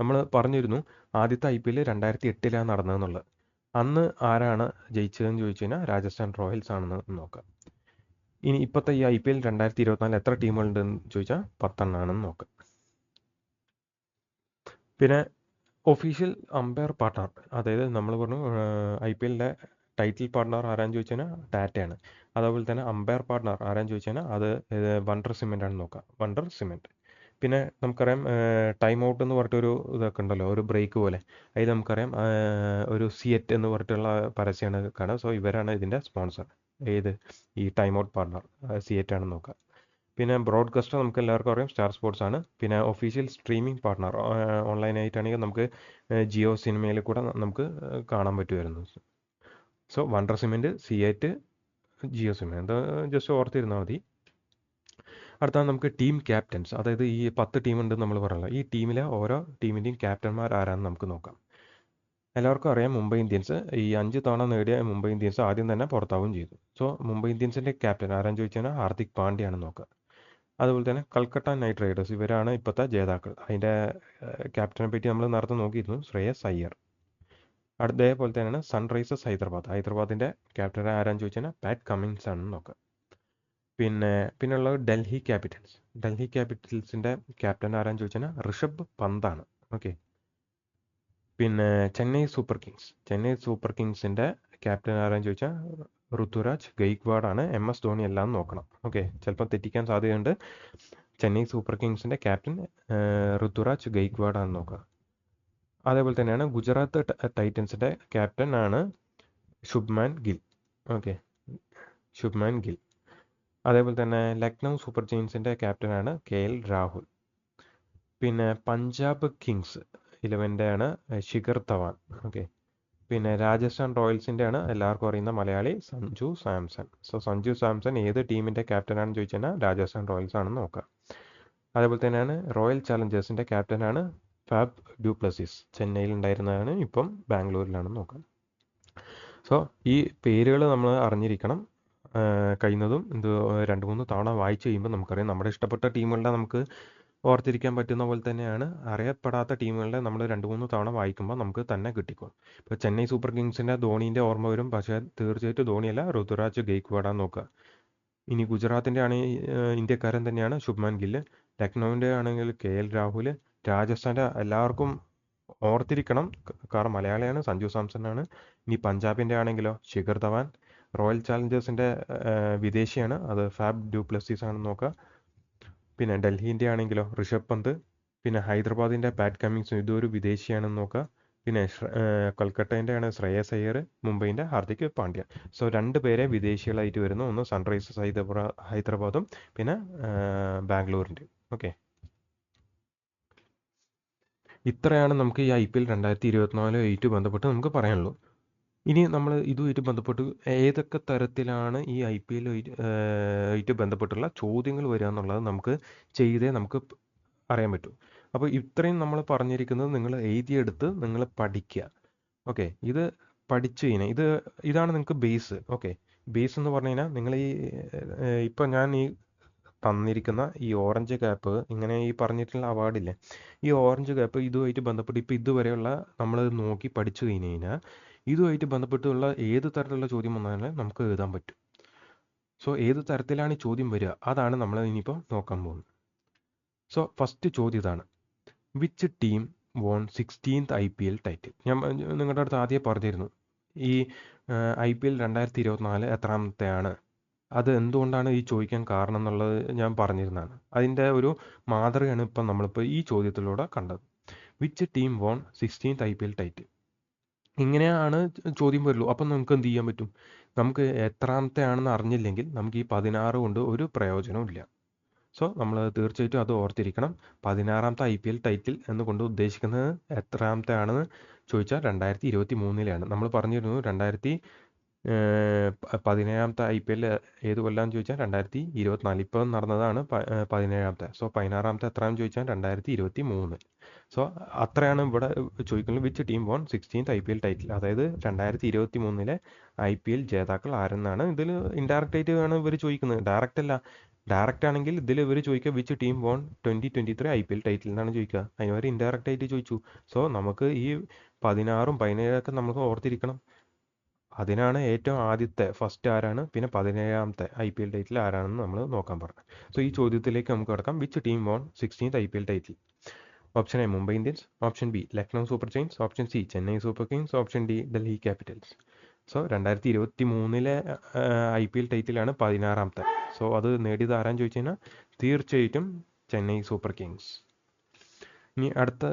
നമ്മൾ പറഞ്ഞിരുന്നു ആദ്യത്തെ IPL 2008 നടന്നതെന്നുള്ളത്. അന്ന് ആരാണ് ജയിച്ചതെന്ന് ചോദിച്ചു കഴിഞ്ഞാൽ രാജസ്ഥാൻ റോയൽസ് ആണെന്ന് നോക്കാം. ഇനി ഇപ്പോഴത്തെ ഈ IPL 2024 എത്ര ടീമുകളുണ്ടെന്ന് ചോദിച്ചാൽ 10 എണ്ണമാണെന്ന് നോക്കാം. പിന്നെ ഒഫീഷ്യൽ അമ്പയർ പാർട്ട്ണർ, അതായത് നമ്മൾ പറഞ്ഞു IPL-ൻ്റെ ടൈറ്റിൽ പാർട്ട്ണർ ആരാന്ന് ചോദിച്ചു കഴിഞ്ഞാൽ ടാറ്റയാണ്. അതേപോലെ തന്നെ അമ്പയർ പാർട്ട്ണർ ആരാന്ന് ചോദിച്ചു കഴിഞ്ഞാൽ അത് വണ്ടർ സിമെൻ്റ് ആണെന്ന് നോക്കാം. Wonder cement. പിന്നെ നമുക്കറിയാം ടൈം ഔട്ട് എന്ന് പറഞ്ഞിട്ടൊരു ഇതൊക്കെ ഉണ്ടല്ലോ, ഒരു ബ്രേക്ക് പോലെ. അതിൽ നമുക്കറിയാം ഒരു സിയറ്റ് എന്ന് പറഞ്ഞിട്ടുള്ള പരസ്യമാണ് കാണുക. സോ ഇവരാണ് ഇതിൻ്റെ സ്പോൺസർ. ഏത് ഈ ടൈം ഔട്ട് പാർട്ട്ണർ സിയറ്റ് ആണെന്ന് നോക്കാം. പിന്നെ ബ്രോഡ്കാസ്റ്റർ നമുക്ക് എല്ലാവർക്കും അറിയാം സ്റ്റാർ സ്പോർട്സ് ആണ്. പിന്നെ ഒഫീഷ്യൽ സ്ട്രീമിംഗ് പാർട്ട്ണർ ഓൺലൈനായിട്ടാണെങ്കിൽ നമുക്ക് ജിയോ സിനിമയിൽ കൂടെ നമുക്ക് കാണാൻ പറ്റുമായിരുന്നു. So Wonder Cement, CEAT, Jio Cinema, എന്താ ജസ്റ്റ് ഓർത്തിരുന്നാൽ മതി. അടുത്താണ് നമുക്ക് ടീം ക്യാപ്റ്റൻസ്. അതായത് ഈ 10 ടീമുണ്ടെന്ന് നമ്മൾ പറഞ്ഞല്ലോ. ഈ ടീമിലെ ഓരോ ടീമിൻ്റെയും ക്യാപ്റ്റന്മാർ ആരാണെന്ന് നമുക്ക് നോക്കാം. എല്ലാവർക്കും അറിയാം മുംബൈ ഇന്ത്യൻസ് ഈ 5 തവണ നേടിയ മുംബൈ ഇന്ത്യൻസ് ആദ്യം തന്നെ പുറത്താവുകയും ചെയ്തു. സോ മുംബൈ ഇന്ത്യൻസിൻ്റെ ക്യാപ്റ്റൻ ആരാന്ന് ചോദിച്ചു കഴിഞ്ഞാൽ ഹാർദിക് പാണ്ഡ്യയാണെന്ന് നോക്കുക. അതുപോലെ തന്നെ കൽക്കട്ട നൈറ്റ് റൈഡേഴ്സ്, ഇവരാണ് ഇപ്പോഴത്തെ ജേതാക്കൾ. അതിൻ്റെ ക്യാപ്റ്റനെ പറ്റി നമ്മൾ നേരത്തെ നോക്കിയിരുന്നു, ശ്രേയസ് അയ്യർ. അതേപോലെ തന്നെയാണ് സൺറൈസേഴ്സ് ഹൈദരാബാദിൻ്റെ ക്യാപ്റ്റൻ ആരാന്ന് ചോദിച്ചു കഴിഞ്ഞാൽ പാറ്റ് കമ്മിൻസ് ആണെന്ന് നോക്കുക. പിന്നെയുള്ളത് ഡൽഹി ക്യാപിറ്റൽസിൻ്റെ ക്യാപ്റ്റൻ ആരാന്ന് ചോദിച്ചു കഴിഞ്ഞാൽ ഋഷഭ് പന്താണ്. ഓക്കെ. പിന്നെ ചെന്നൈ സൂപ്പർ കിങ്സിൻ്റെ ക്യാപ്റ്റൻ ആരാന്ന് ചോദിച്ചാൽ ഋതുരാജ് ഗെയ്ക്വാഡാണ്. MS ധോണി എല്ലാം നോക്കണം. ഓക്കെ, ചിലപ്പോൾ തെറ്റിക്കാൻ സാധ്യതയുണ്ട്. ചെന്നൈ സൂപ്പർ കിങ്സിൻ്റെ ക്യാപ്റ്റൻ ഋതുരാജ് ഗെയ്ക്വാഡാണെന്ന് നോക്കുക. അതേപോലെ തന്നെയാണ് ഗുജറാത്ത് ടൈറ്റൻസിൻ്റെ ക്യാപ്റ്റൻ ആണ് ശുഭ്മാൻ ഗിൽ. ഓക്കെ, ശുഭ്മാൻ ഗിൽ. അതേപോലെ തന്നെ ലക്നൗ സൂപ്പർ ജയൻസിൻ്റെ ക്യാപ്റ്റനാണ് KL രാഹുൽ. പിന്നെ പഞ്ചാബ് കിങ്സ് 11 ആണ് ശിഖർ ധവാൻ. ഓക്കെ. പിന്നെ രാജസ്ഥാൻ റോയൽസിൻ്റെ ആണ് എല്ലാവർക്കും അറിയുന്ന മലയാളി സഞ്ജു സാംസൺ. സോ സഞ്ജു സാംസൺ ഏത് ടീമിൻ്റെ ക്യാപ്റ്റനാണെന്ന് ചോദിച്ചു കഴിഞ്ഞാൽ രാജസ്ഥാൻ റോയൽസ് ആണെന്ന് നോക്കാം. അതേപോലെ തന്നെയാണ് റോയൽ ചാലഞ്ചേഴ്സിൻ്റെ ക്യാപ്റ്റനാണ് ഫാബ് ഡ്യൂപ്ലസിസ്. ചെന്നൈയിൽ ഉണ്ടായിരുന്നതാണ്, ഇപ്പം ബാംഗ്ലൂരിലാണെന്ന് നോക്കാം. സോ ഈ പേരുകൾ നമ്മൾ അറിഞ്ഞിരിക്കണം. കഴിയുന്നതും ഇത് 2-3 തവണ വായിച്ചു കഴിയുമ്പോൾ നമുക്കറിയാം. നമ്മുടെ ഇഷ്ടപ്പെട്ട ടീമുകളുടെ നമുക്ക് ഓർത്തിരിക്കാൻ പറ്റുന്ന പോലെ തന്നെയാണ് അറിയപ്പെടാത്ത ടീമുകളുടെ നമ്മൾ 2-3 തവണ വായിക്കുമ്പോൾ നമുക്ക് തന്നെ കിട്ടിക്കോളും. ഇപ്പോൾ ചെന്നൈ സൂപ്പർ കിങ്സിൻ്റെ ധോണീൻ്റെ ഓർമ്മ വരും, പക്ഷേ തീർച്ചയായിട്ടും ധോണിയല്ല, ഋതുരാജ് ഗെയ്ക്വാഡാന്ന് നോക്കുക. ഇനി ഗുജറാത്തിൻ്റെ ആണെങ്കിൽ ഇന്ത്യക്കാരൻ തന്നെയാണ് ശുഭ്മാൻ ഗില്ല്. ലക്നൗവിൻ്റെ ആണെങ്കിൽ KL രാഹുൽ. രാജസ്ഥാൻ്റെ എല്ലാവർക്കും ഓർത്തിരിക്കണം, കാരണം മലയാളിയാണ്, സഞ്ജു സാംസൺ ആണ്. ഇനി പഞ്ചാബിൻ്റെ ആണെങ്കിലോ ശിഖർ ധവാൻ. റോയൽ ചാലഞ്ചേഴ്സിൻ്റെ വിദേശിയാണ്, അത് ഫാബ് ഡ്യൂപ്ലസീസ് ആണെന്ന് നോക്കുക. പിന്നെ ഡൽഹിൻ്റെ ആണെങ്കിലോ ഋഷഭ് പന്ത്. പിന്നെ ഹൈദരാബാദിൻ്റെ പാറ്റ് കമ്മിൻസ്, ഇതൊരു വിദേശിയാണെന്ന് നോക്കുക. പിന്നെ കൊൽക്കട്ടേൻ്റെ ആണ് ശ്രേയസ് അയ്യർ. മുംബൈൻ്റെ ഹാർദിക് പാണ്ഡ്യ. സോ 2 പേരെ വിദേശികളായിട്ട് വരുന്നു, ഒന്ന് സൺറൈസേഴ്സ് ഹൈദരാബാദും പിന്നെ ബാംഗ്ലൂരിൻ്റെ. ഓക്കെ, ഇത്രയാണ് നമുക്ക് ഈ IPL 2024 ബന്ധപ്പെട്ട് നമുക്ക് പറയാനുള്ളൂ. ഇനി നമ്മൾ ഇതുമായിട്ട് ബന്ധപ്പെട്ട് ഏതൊക്കെ തരത്തിലാണ് ഈ IPL ആയിട്ട് ബന്ധപ്പെട്ടുള്ള ചോദ്യങ്ങൾ വരിക എന്നുള്ളത് നമുക്ക് അറിയാൻ പറ്റും. അപ്പോൾ ഇത്രയും നമ്മൾ പറഞ്ഞിരിക്കുന്നത് നിങ്ങൾ എഴുതിയെടുത്ത് നിങ്ങൾ പഠിക്കുക. ഓക്കെ, ഇത് പഠിച്ചു കഴിഞ്ഞാൽ ഇതാണ് നിങ്ങൾക്ക് ബേസ്. ഓക്കെ, ബേസ് എന്ന് പറഞ്ഞു കഴിഞ്ഞാൽ നിങ്ങൾ ഇപ്പം ഞാൻ ഈ തന്നിരിക്കുന്ന ഈ ഓറഞ്ച് ക്യാപ്പ് ഇങ്ങനെ ഈ പറഞ്ഞിട്ടുള്ള അവാർഡില്ലേ, ഈ ഓറഞ്ച് ക്യാപ്പ് ഇതുമായിട്ട് ബന്ധപ്പെട്ട് ഇപ്പോൾ ഇതുവരെയുള്ള നമ്മൾ നോക്കി പഠിച്ചു കഴിഞ്ഞ് കഴിഞ്ഞാൽ ഇതുമായിട്ട് ബന്ധപ്പെട്ടുള്ള ഏത് തരത്തിലുള്ള ചോദ്യം വന്നാലും നമുക്ക് എഴുതാൻ പറ്റും. സോ ഏത് തരത്തിലാണ് ഈ ചോദ്യം വരിക അതാണ് നമ്മൾ ഇനിയിപ്പോൾ നോക്കാൻ പോകുന്നത്. സോ ഫസ്റ്റ് ചോദ്യം ഇതാണ്, which team won 16th IPL title. ഞാൻ നിങ്ങളുടെ അടുത്ത് ആദ്യം പറഞ്ഞിരുന്നു ഈ IPL 2024 എത്രാമത്തെയാണ്, അത് എന്തുകൊണ്ടാണ് ഈ ചോദിക്കാൻ കാരണം എന്നുള്ളത് ഞാൻ പറഞ്ഞിരുന്നതാണ്. അതിൻ്റെ ഒരു മാതൃകയാണ് ഇപ്പം നമ്മളിപ്പോൾ ഈ ചോദ്യത്തിലൂടെ കണ്ടത്. Which team won 16th IPL title. ഇങ്ങനെയാണ് ചോദ്യം വരുള്ളൂ. അപ്പം നമുക്ക് എന്ത് ചെയ്യാൻ പറ്റും, നമുക്ക് എത്രാമത്തെ ആണെന്ന് അറിഞ്ഞില്ലെങ്കിൽ നമുക്ക് ഈ 16 കൊണ്ട് ഒരു പ്രയോജനവും ഇല്ല. സോ നമ്മൾ തീർച്ചയായിട്ടും അത് ഓർത്തിരിക്കണം. 16ാമത്തെ IPL ടൈറ്റിൽ എന്നുകൊണ്ട് ഉദ്ദേശിക്കുന്നത് എത്രാമത്തെ ആണെന്ന് ചോദിച്ചാൽ 2023 നമ്മൾ പറഞ്ഞിരുന്നു 17ാമത്തെ IPL ഏത് കൊല്ലാന്ന് ചോദിച്ചാൽ 2024. ഇപ്പോൾ നടന്നതാണ് 17ാമത്തെ. സോ 16ാമത്തെ എത്രയാണെന്ന് ചോദിച്ചാൽ 2023. സോ അത്രയാണ് ഇവിടെ ചോദിക്കുന്നത്. Which team won 16th IPL title, അതായത് 2023 IPL ജേതാക്കൾ ആരെന്നാണ്. ഇതിൽ ഇൻഡയറക്റ്റ് ആയിട്ട് ആണ് ഇവർ ചോദിക്കുന്നത്, ഡയറക്റ്റ് അല്ല. ഡയറക്റ്റ് ആണെങ്കിൽ ഇതിൽ ഇവർ ചോദിക്കുക which team won 2023 IPL title എന്നാണ് ചോദിക്കുക. അതിന് അവർ ഇൻഡയറക്റ്റ് ആയിട്ട് ചോദിച്ചു. സോ നമുക്ക് ഈ 16ഉം 17ഒക്കെ നമുക്ക് ഓർത്തിരിക്കണം. അതിനാണ് ഏറ്റവും ആദ്യത്തെ ഫസ്റ്റ് ആരാണ്, പിന്നെ 17ാമത്തെ IPL ടൈറ്റിൽ ആരാണെന്ന് നമ്മൾ നോക്കാൻ പറഞ്ഞു. സോ ഈ ചോദ്യത്തിലേക്ക് നമുക്ക് കിടക്കാം. Which team won 16th IPL title. Option A Mumbai Indians, option B Lucknow super giants, option C Chennai super kings, option D Delhi capitals. So 2023 IPL ടൈറ്റിലാണ് 16ാമത്തെ. സോ അത് നേടിയത് ആരാന്ന് ചോദിച്ചു കഴിഞ്ഞാൽ തീർച്ചയായിട്ടും ചെന്നൈ സൂപ്പർ കിങ്സ്. ഇനി അടുത്ത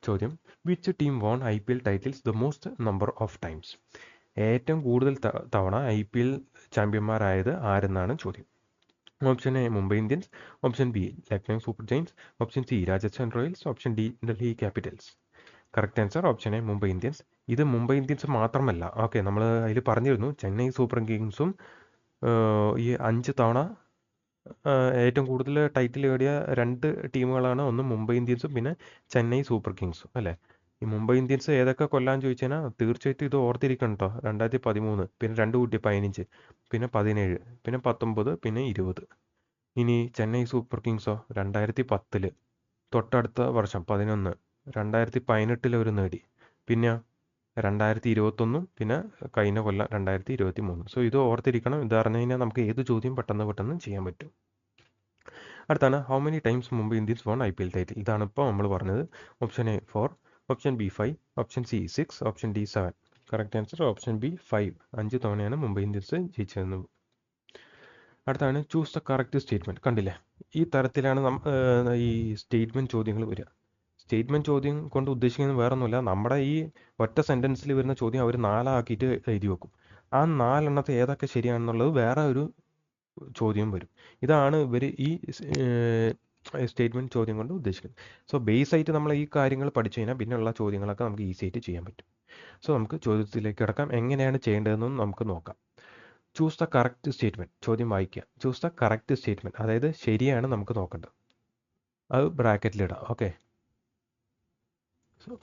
ചോദ്യം, which team won IPL titles the most number of times. ഏറ്റവും കൂടുതൽ തവണ IPL ചാമ്പ്യന്മാരായത് ആരെന്നാണ് ചോദ്യം. Option A Mumbai Indians, option B Lucknow super giants, option C Rajasthan Royals, option D Delhi Capitals. Correct answer option A Mumbai Indians. ഇത് മുംബൈ ഇന്ത്യൻസ് മാത്രമല്ല, ഓക്കെ, നമ്മൾ അതിൽ പറഞ്ഞിരുന്നു ചെന്നൈ സൂപ്പർ കിങ്സും ഈ 5 തവണ ഏറ്റവും കൂടുതൽ ടൈറ്റിൽ നേടിയ 2 ടീമുകളാണ്. ഒന്ന് മുംബൈ ഇന്ത്യൻസും പിന്നെ ചെന്നൈ സൂപ്പർ കിങ്സും അല്ലേ. ഈ മുംബൈ ഇന്ത്യൻസ് ഏതൊക്കെ കൊല്ലാന്ന് ചോദിച്ചു കഴിഞ്ഞാൽ തീർച്ചയായിട്ടും ഇത് ഓർത്തിരിക്കണം കേട്ടോ. 2013, പിന്നെ 2 കൂട്ടി 15, പിന്നെ 17, പിന്നെ 19, പിന്നെ 20. ഇനി ചെന്നൈ സൂപ്പർ കിങ്സോ 2010, തൊട്ടടുത്ത വർഷം 11, 2018 അവർ നേടി, പിന്നെ 2021, പിന്നെ കഴിഞ്ഞ കൊല്ലം 2023. സോ ഇത് ഓർത്തിരിക്കണം. ഇത് അറിഞ്ഞു കഴിഞ്ഞാൽ നമുക്ക് ഏത് ചോദ്യം പെട്ടെന്ന് ചെയ്യാൻ പറ്റും. അടുത്താണ് how many times Mumbai Indians won IPL title. ഇതാണ് ഇപ്പോൾ നമ്മൾ പറഞ്ഞത്. Option A 4, option B 5, option C 6, option D 7. Correct answer option B 5. 5 തവണയാണ് മുംബൈ ഇന്ത്യൻസ് ജയിച്ചതെന്ന്. അടുത്താണ് ചൂസ് ദ കറക്റ്റ് സ്റ്റേറ്റ്മെൻറ്റ്. കണ്ടില്ലേ, ഈ തരത്തിലാണ് ഈ സ്റ്റേറ്റ്മെൻറ്റ് ചോദ്യങ്ങൾ വരിക. സ്റ്റേറ്റ്മെൻറ്റ് ചോദ്യം കൊണ്ട് ഉദ്ദേശിക്കുന്നത് വേറെ ഒന്നുമില്ല, നമ്മുടെ ഈ ഒറ്റ സെൻറ്റൻസിൽ വരുന്ന ചോദ്യം അവർ 4 ആക്കിയിട്ട് എഴുതി വെക്കും. ആ 4 എണ്ണത്തെ ഏതൊക്കെ ശരിയാണെന്നുള്ളത് വേറെ ഒരു ചോദ്യം വരും. ഇതാണ് ഇവർ ഈ സ്റ്റേറ്റ്മെൻറ്റ് ചോദ്യം കൊണ്ട് ഉദ്ദേശിക്കുന്നത്. സോ ബേസ് ആയിട്ട് നമ്മൾ ഈ കാര്യങ്ങൾ പഠിച്ചു കഴിഞ്ഞാൽ പിന്നെയുള്ള ചോദ്യങ്ങളൊക്കെ നമുക്ക് ഈസി ആയിട്ട് ചെയ്യാൻ പറ്റും. സോ നമുക്ക് ചോദ്യത്തിലേക്ക് കിടക്കാം. എങ്ങനെയാണ് ചെയ്യേണ്ടതെന്നും നമുക്ക് നോക്കാം. Choose the correct statement. ചോദ്യം വായിക്കുക. ചൂസ് ദ കറക്റ്റ് സ്റ്റേറ്റ്മെൻറ്റ്, അതായത് ശരിയാണ് നമുക്ക് നോക്കേണ്ടത്. അത് ബ്രാക്കറ്റിലിടാം. Okay.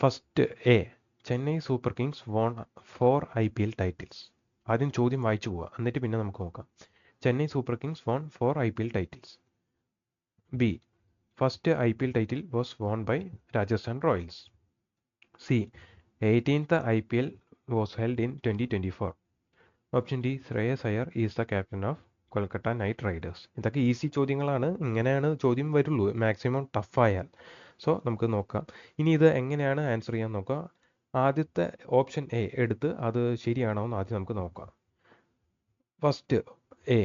First A, Chennai super Kings won 4 IPL titles. ആദ്യം ചോദ്യം വായിച്ചു പോവുക, എന്നിട്ട് പിന്നെ നമുക്ക് നോക്കാം. Chennai super Kings won 4 IPL titles. B, first IPL title was won by Rajasthan royals. C, 18th IPL was held in 2024. Option D, Shreyas Iyer is the captain of Kolkata knight riders. ഇതൊക്കെ easy ചോദ്യങ്ങളാണ്. ഇങ്ങനെയാണ് ചോദ്യം വരുള്ളൂ, മാക്സിമം ടഫായാൽ. സോ നമുക്ക് നോക്കാം. ഇനി ഇത് എങ്ങനെയാണ് ആൻസർ ചെയ്യാൻ നോക്കാം. ആദ്യത്തെ ഓപ്ഷൻ എ എടുത്ത് അത് ശരിയാണോ എന്ന് ആദ്യം നമുക്ക് നോക്കാം. First A,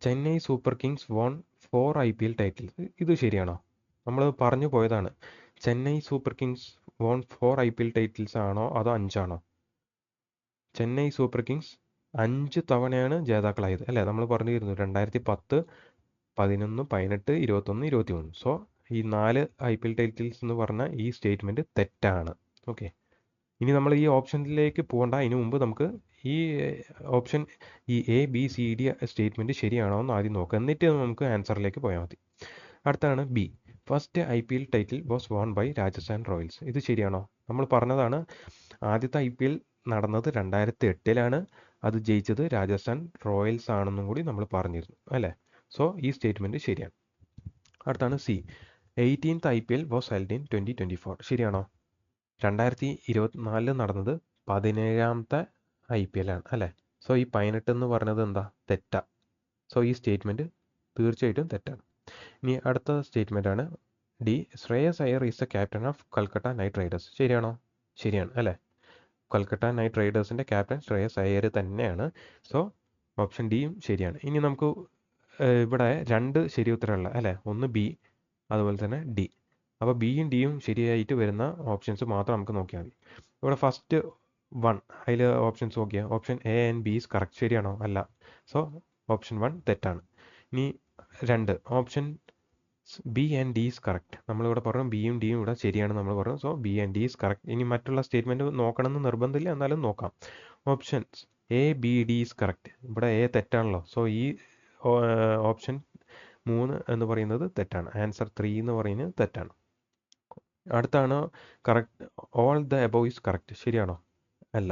Chennai super Kings won 4 IPL titles. ഇത് ശരിയാണോ? നമ്മൾ പറഞ്ഞു പോയതാണ്. Chennai super Kings won 4 IPL titles ആണോ അതോ 5 ആണോ? ചെന്നൈ സൂപ്പർ കിങ്സ് 5 തവണയാണ് ജേതാക്കളായത് അല്ലേ. നമ്മൾ പറഞ്ഞിരുന്നു 2010, 11, 18, 21, 23. സോ ഈ 4 IPL ടൈറ്റിൽസ് എന്ന് പറഞ്ഞ ഈ സ്റ്റേറ്റ്മെൻറ്റ് തെറ്റാണ്. ഓക്കെ. ഇനി നമ്മൾ ഈ ഓപ്ഷനിലേക്ക് പോകണ്ട. അതിന് മുമ്പ് നമുക്ക് ഈ ഓപ്ഷൻ ഈ ABCD സ്റ്റേറ്റ്മെൻറ്റ് ശരിയാണോ എന്ന് ആദ്യം നോക്കുക, എന്നിട്ട് നമുക്ക് ആൻസറിലേക്ക് പോയാൽ മതി. അടുത്താണ് B, first IPL title was won by Rajasthan Royals. ഇത് ശരിയാണോ? നമ്മൾ പറഞ്ഞതാണ് ആദ്യത്തെ IPL നടന്നത് 2008 അത് ജയിച്ചത് രാജസ്ഥാൻ റോയൽസ് ആണെന്നും കൂടി നമ്മൾ പറഞ്ഞിരുന്നു അല്ലേ. സോ ഈ സ്റ്റേറ്റ്മെൻറ്റ് ശരിയാണ്. അടുത്താണ് C. 18th IPL was held in 2024. ശരിയാണോ? 2024 നടന്നത് 17ാമത്തെ IPL ആണ് അല്ലേ? സോ ഈ 18 എന്ന് പറഞ്ഞത് എന്താ? തെറ്റാ. സോ ഈ സ്റ്റേറ്റ്മെൻറ്റ് തീർച്ചയായിട്ടും തെറ്റാണ്. ഇനി അടുത്ത സ്റ്റേറ്റ്മെൻ്റ് ആണ് D. Shreyas Iyer is the captain of Kolkata knight Riders. ശരിയാണോ? ശരിയാണ് അല്ലേ? കൊൽക്കത്ത നൈറ്റ് റൈഡേഴ്സിൻ്റെ ക്യാപ്റ്റൻ ശ്രേയസ് അയ്യർ തന്നെയാണ്. സോ ഓപ്ഷൻ ഡിയും ശരിയാണ്. ഇനി നമുക്ക് ഇവിടെ 2 ശരി ഉത്തരമുള്ള അല്ലേ? ഒന്ന് ബി, അതുപോലെ തന്നെ ഡി. അപ്പോൾ ബിയും ഡിയും ശരിയായിട്ട് വരുന്ന ഓപ്ഷൻസ് മാത്രം നമുക്ക് നോക്കിയാൽ മതി. ഇവിടെ ഫസ്റ്റ് 1 അതിൽ ഓപ്ഷൻസ് നോക്കിയാൽ option A and B is correct. ശരിയാണോ? അല്ല. സോ ഓപ്ഷൻ 1 തെറ്റാണ്. ഇനി 2 option B and D is correct. നമ്മളിവിടെ പറഞ്ഞു ബിയും ഡിയും ഇവിടെ ശരിയാണ് നമ്മൾ പറഞ്ഞു. So B and D is correct. ഇനി മറ്റുള്ള സ്റ്റേറ്റ്മെൻറ്റ് നോക്കണമെന്ന് നിർബന്ധമില്ല, എന്നാലും നോക്കാം. Options A B D is correct. ഇവിടെ എ തെറ്റാണല്ലോ. സോ ഈ ഓപ്ഷൻ 3 എന്ന് പറയുന്നത് തെറ്റാണ്. ആൻസർ 3 എന്ന് പറയുന്നത് തെറ്റാണ്. അടുത്താണ് correct. All the above is correct. ശരിയാണോ? അല്ല.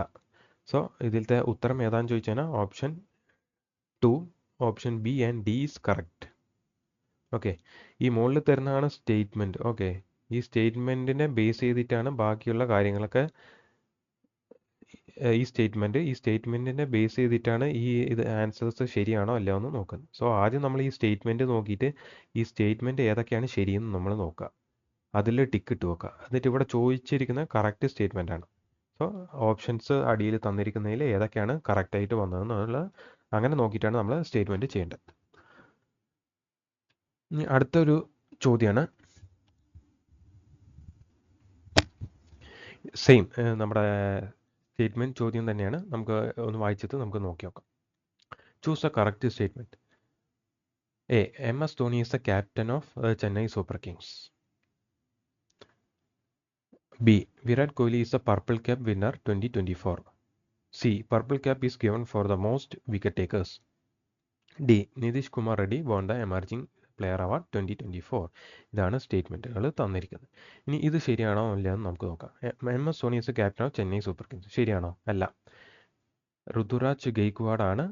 സോ ഇതിലത്തെ ഉത്തരം ഏതാണെന്ന് ചോദിച്ചു കഴിഞ്ഞാൽ option 2, option B and D is correct. Okay. ഈ മുകളിൽ തരുന്നതാണ് സ്റ്റേറ്റ്മെൻറ്റ്. ഓക്കെ. ഈ സ്റ്റേറ്റ്മെൻറ്റിനെ ബേസ് ചെയ്തിട്ടാണ് ബാക്കിയുള്ള കാര്യങ്ങളൊക്കെ. ഈ സ്റ്റേറ്റ്മെൻറ്റിനെ ബേസ് ചെയ്തിട്ടാണ് ഇത് ആൻസേഴ്സ് ശരിയാണോ അല്ലയോ എന്ന് നോക്കുന്നത്. സോ ആദ്യം നമ്മൾ ഈ സ്റ്റേറ്റ്മെൻറ്റ് നോക്കിയിട്ട് ഈ സ്റ്റേറ്റ്മെൻറ്റ് ഏതൊക്കെയാണ് ശരിയെന്ന് നമ്മൾ നോക്കുക. അതിൽ ടിക്ക് ഇട്ട് വെക്കുക. എന്നിട്ട് ഇവിടെ ചോദിച്ചിരിക്കുന്ന കറക്റ്റ് സ്റ്റേറ്റ്മെൻ്റ് ആണ്. സോ ഓപ്ഷൻസ് അടിയിൽ തന്നിരിക്കുന്നതിൽ ഏതൊക്കെയാണ് കറക്റ്റായിട്ട് വന്നതെന്നുള്ള അങ്ങനെ നോക്കിയിട്ടാണ് നമ്മൾ സ്റ്റേറ്റ്മെൻറ്റ് ചെയ്യേണ്ടത്. ഇനി അടുത്തൊരു ചോദ്യമാണ് സെയിം നമ്മുടെ സ്റ്റേറ്റ്മെൻറ്റ് ചോദ്യം തന്നെയാണ്. നമുക്ക് ഒന്ന് വായിച്ചിട്ട് നമുക്ക് നോക്കി നോക്കാം. Choose A correct statement. A. MS Dhoni is the captain of Chennai super Kings. B. Virat Kohli is the Purple Cap winner 2024. C. Purple Cap is given for the most wicket takers. D. Nitish Kumar Reddy won the Emerging Player Award 2024. ഇതാണ് സ്റ്റേറ്റ്മെൻറ്റുകൾ തന്നിരിക്കുന്നത്. ഇനി ഇത് ശരിയാണോ അല്ലയെന്ന് നമുക്ക് നോക്കാം. MS Dhoni is captain of Chennai super Kings. ശരിയാണോ? അല്ല. ഋതുരാജ് ഗെയ്ക്വാഡ് ആണ്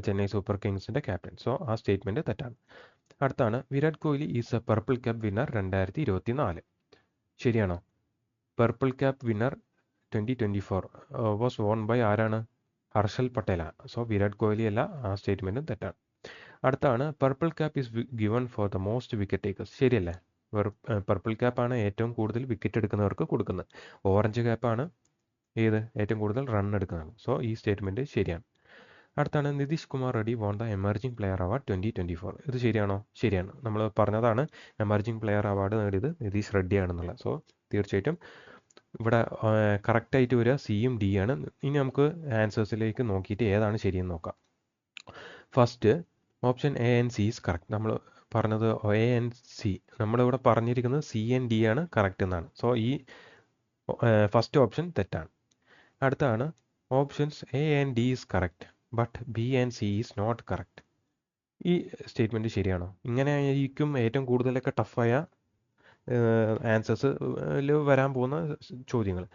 ചെന്നൈ സൂപ്പർ കിങ്സിൻ്റെ ക്യാപ്റ്റൻ. സോ ആ സ്റ്റേറ്റ്മെൻറ്റ് തെറ്റാണ്. അടുത്താണ് Virat Kohli is a purple cap winner 2024. ശരിയാണോ? Purple cap winner 2024 was won by ആരാണ്? ഹർഷൽ പട്ടേലാണ്. സോ വിരാട് കോഹ്ലി അല്ല. ആ സ്റ്റേറ്റ്മെൻറ്റും തെറ്റാണ്. അടുത്താണ് purple cap is given for the most wicket takers. ശരിയല്ലേ? പർപ്പിൾ ക്യാപ്പാണ് ഏറ്റവും കൂടുതൽ വിക്കറ്റ് എടുക്കുന്നവർക്ക് കൊടുക്കുന്നത്. ഓറഞ്ച് ക്യാപ്പാണ് ഏറ്റവും കൂടുതൽ റൺ എടുക്കുന്നത്. സോ ഈ സ്റ്റേറ്റ്മെൻറ്റ് ശരിയാണ്. അടുത്താണ് Nitish Kumar Reddy won the emerging player award 2024. ഇത് ശരിയാണോ? ശരിയാണ്. നമ്മൾ പറഞ്ഞതാണ് എമർജിംഗ് പ്ലെയർ അവാർഡ് നേടിയത് നിതീഷ് റെഡ്ഡിയാണെന്നുള്ളത്. സോ തീർച്ചയായിട്ടും ഇവിടെ കറക്റ്റായിട്ട് വരിക സിയും ഡി ആണ്. ഇനി നമുക്ക് ആൻസേഴ്സിലേക്ക് നോക്കിയിട്ട് ഏതാണ് ശരിയെന്ന് നോക്കാം. First option A and C is correct. നമ്മൾ പറഞ്ഞത് എ ആൻഡ് സി. നമ്മളിവിടെ പറഞ്ഞിരിക്കുന്നത് സി ആൻഡ് ഡി ആണ് കറക്റ്റ് എന്നാണ്. സോ ഈ ഫസ്റ്റ് ഓപ്ഷൻ തെറ്റാണ്. അടുത്താണ് options A and D is correct but B and C is not correct. ഈ സ്റ്റേറ്റ്മെൻറ്റ് ശരിയാണോ? ഇങ്ങനെ ആയിരിക്കും ഏറ്റവും കൂടുതലൊക്കെ ടഫായ ആൻസേഴ്സിൽ വരാൻ പോകുന്ന ചോദ്യങ്ങൾ.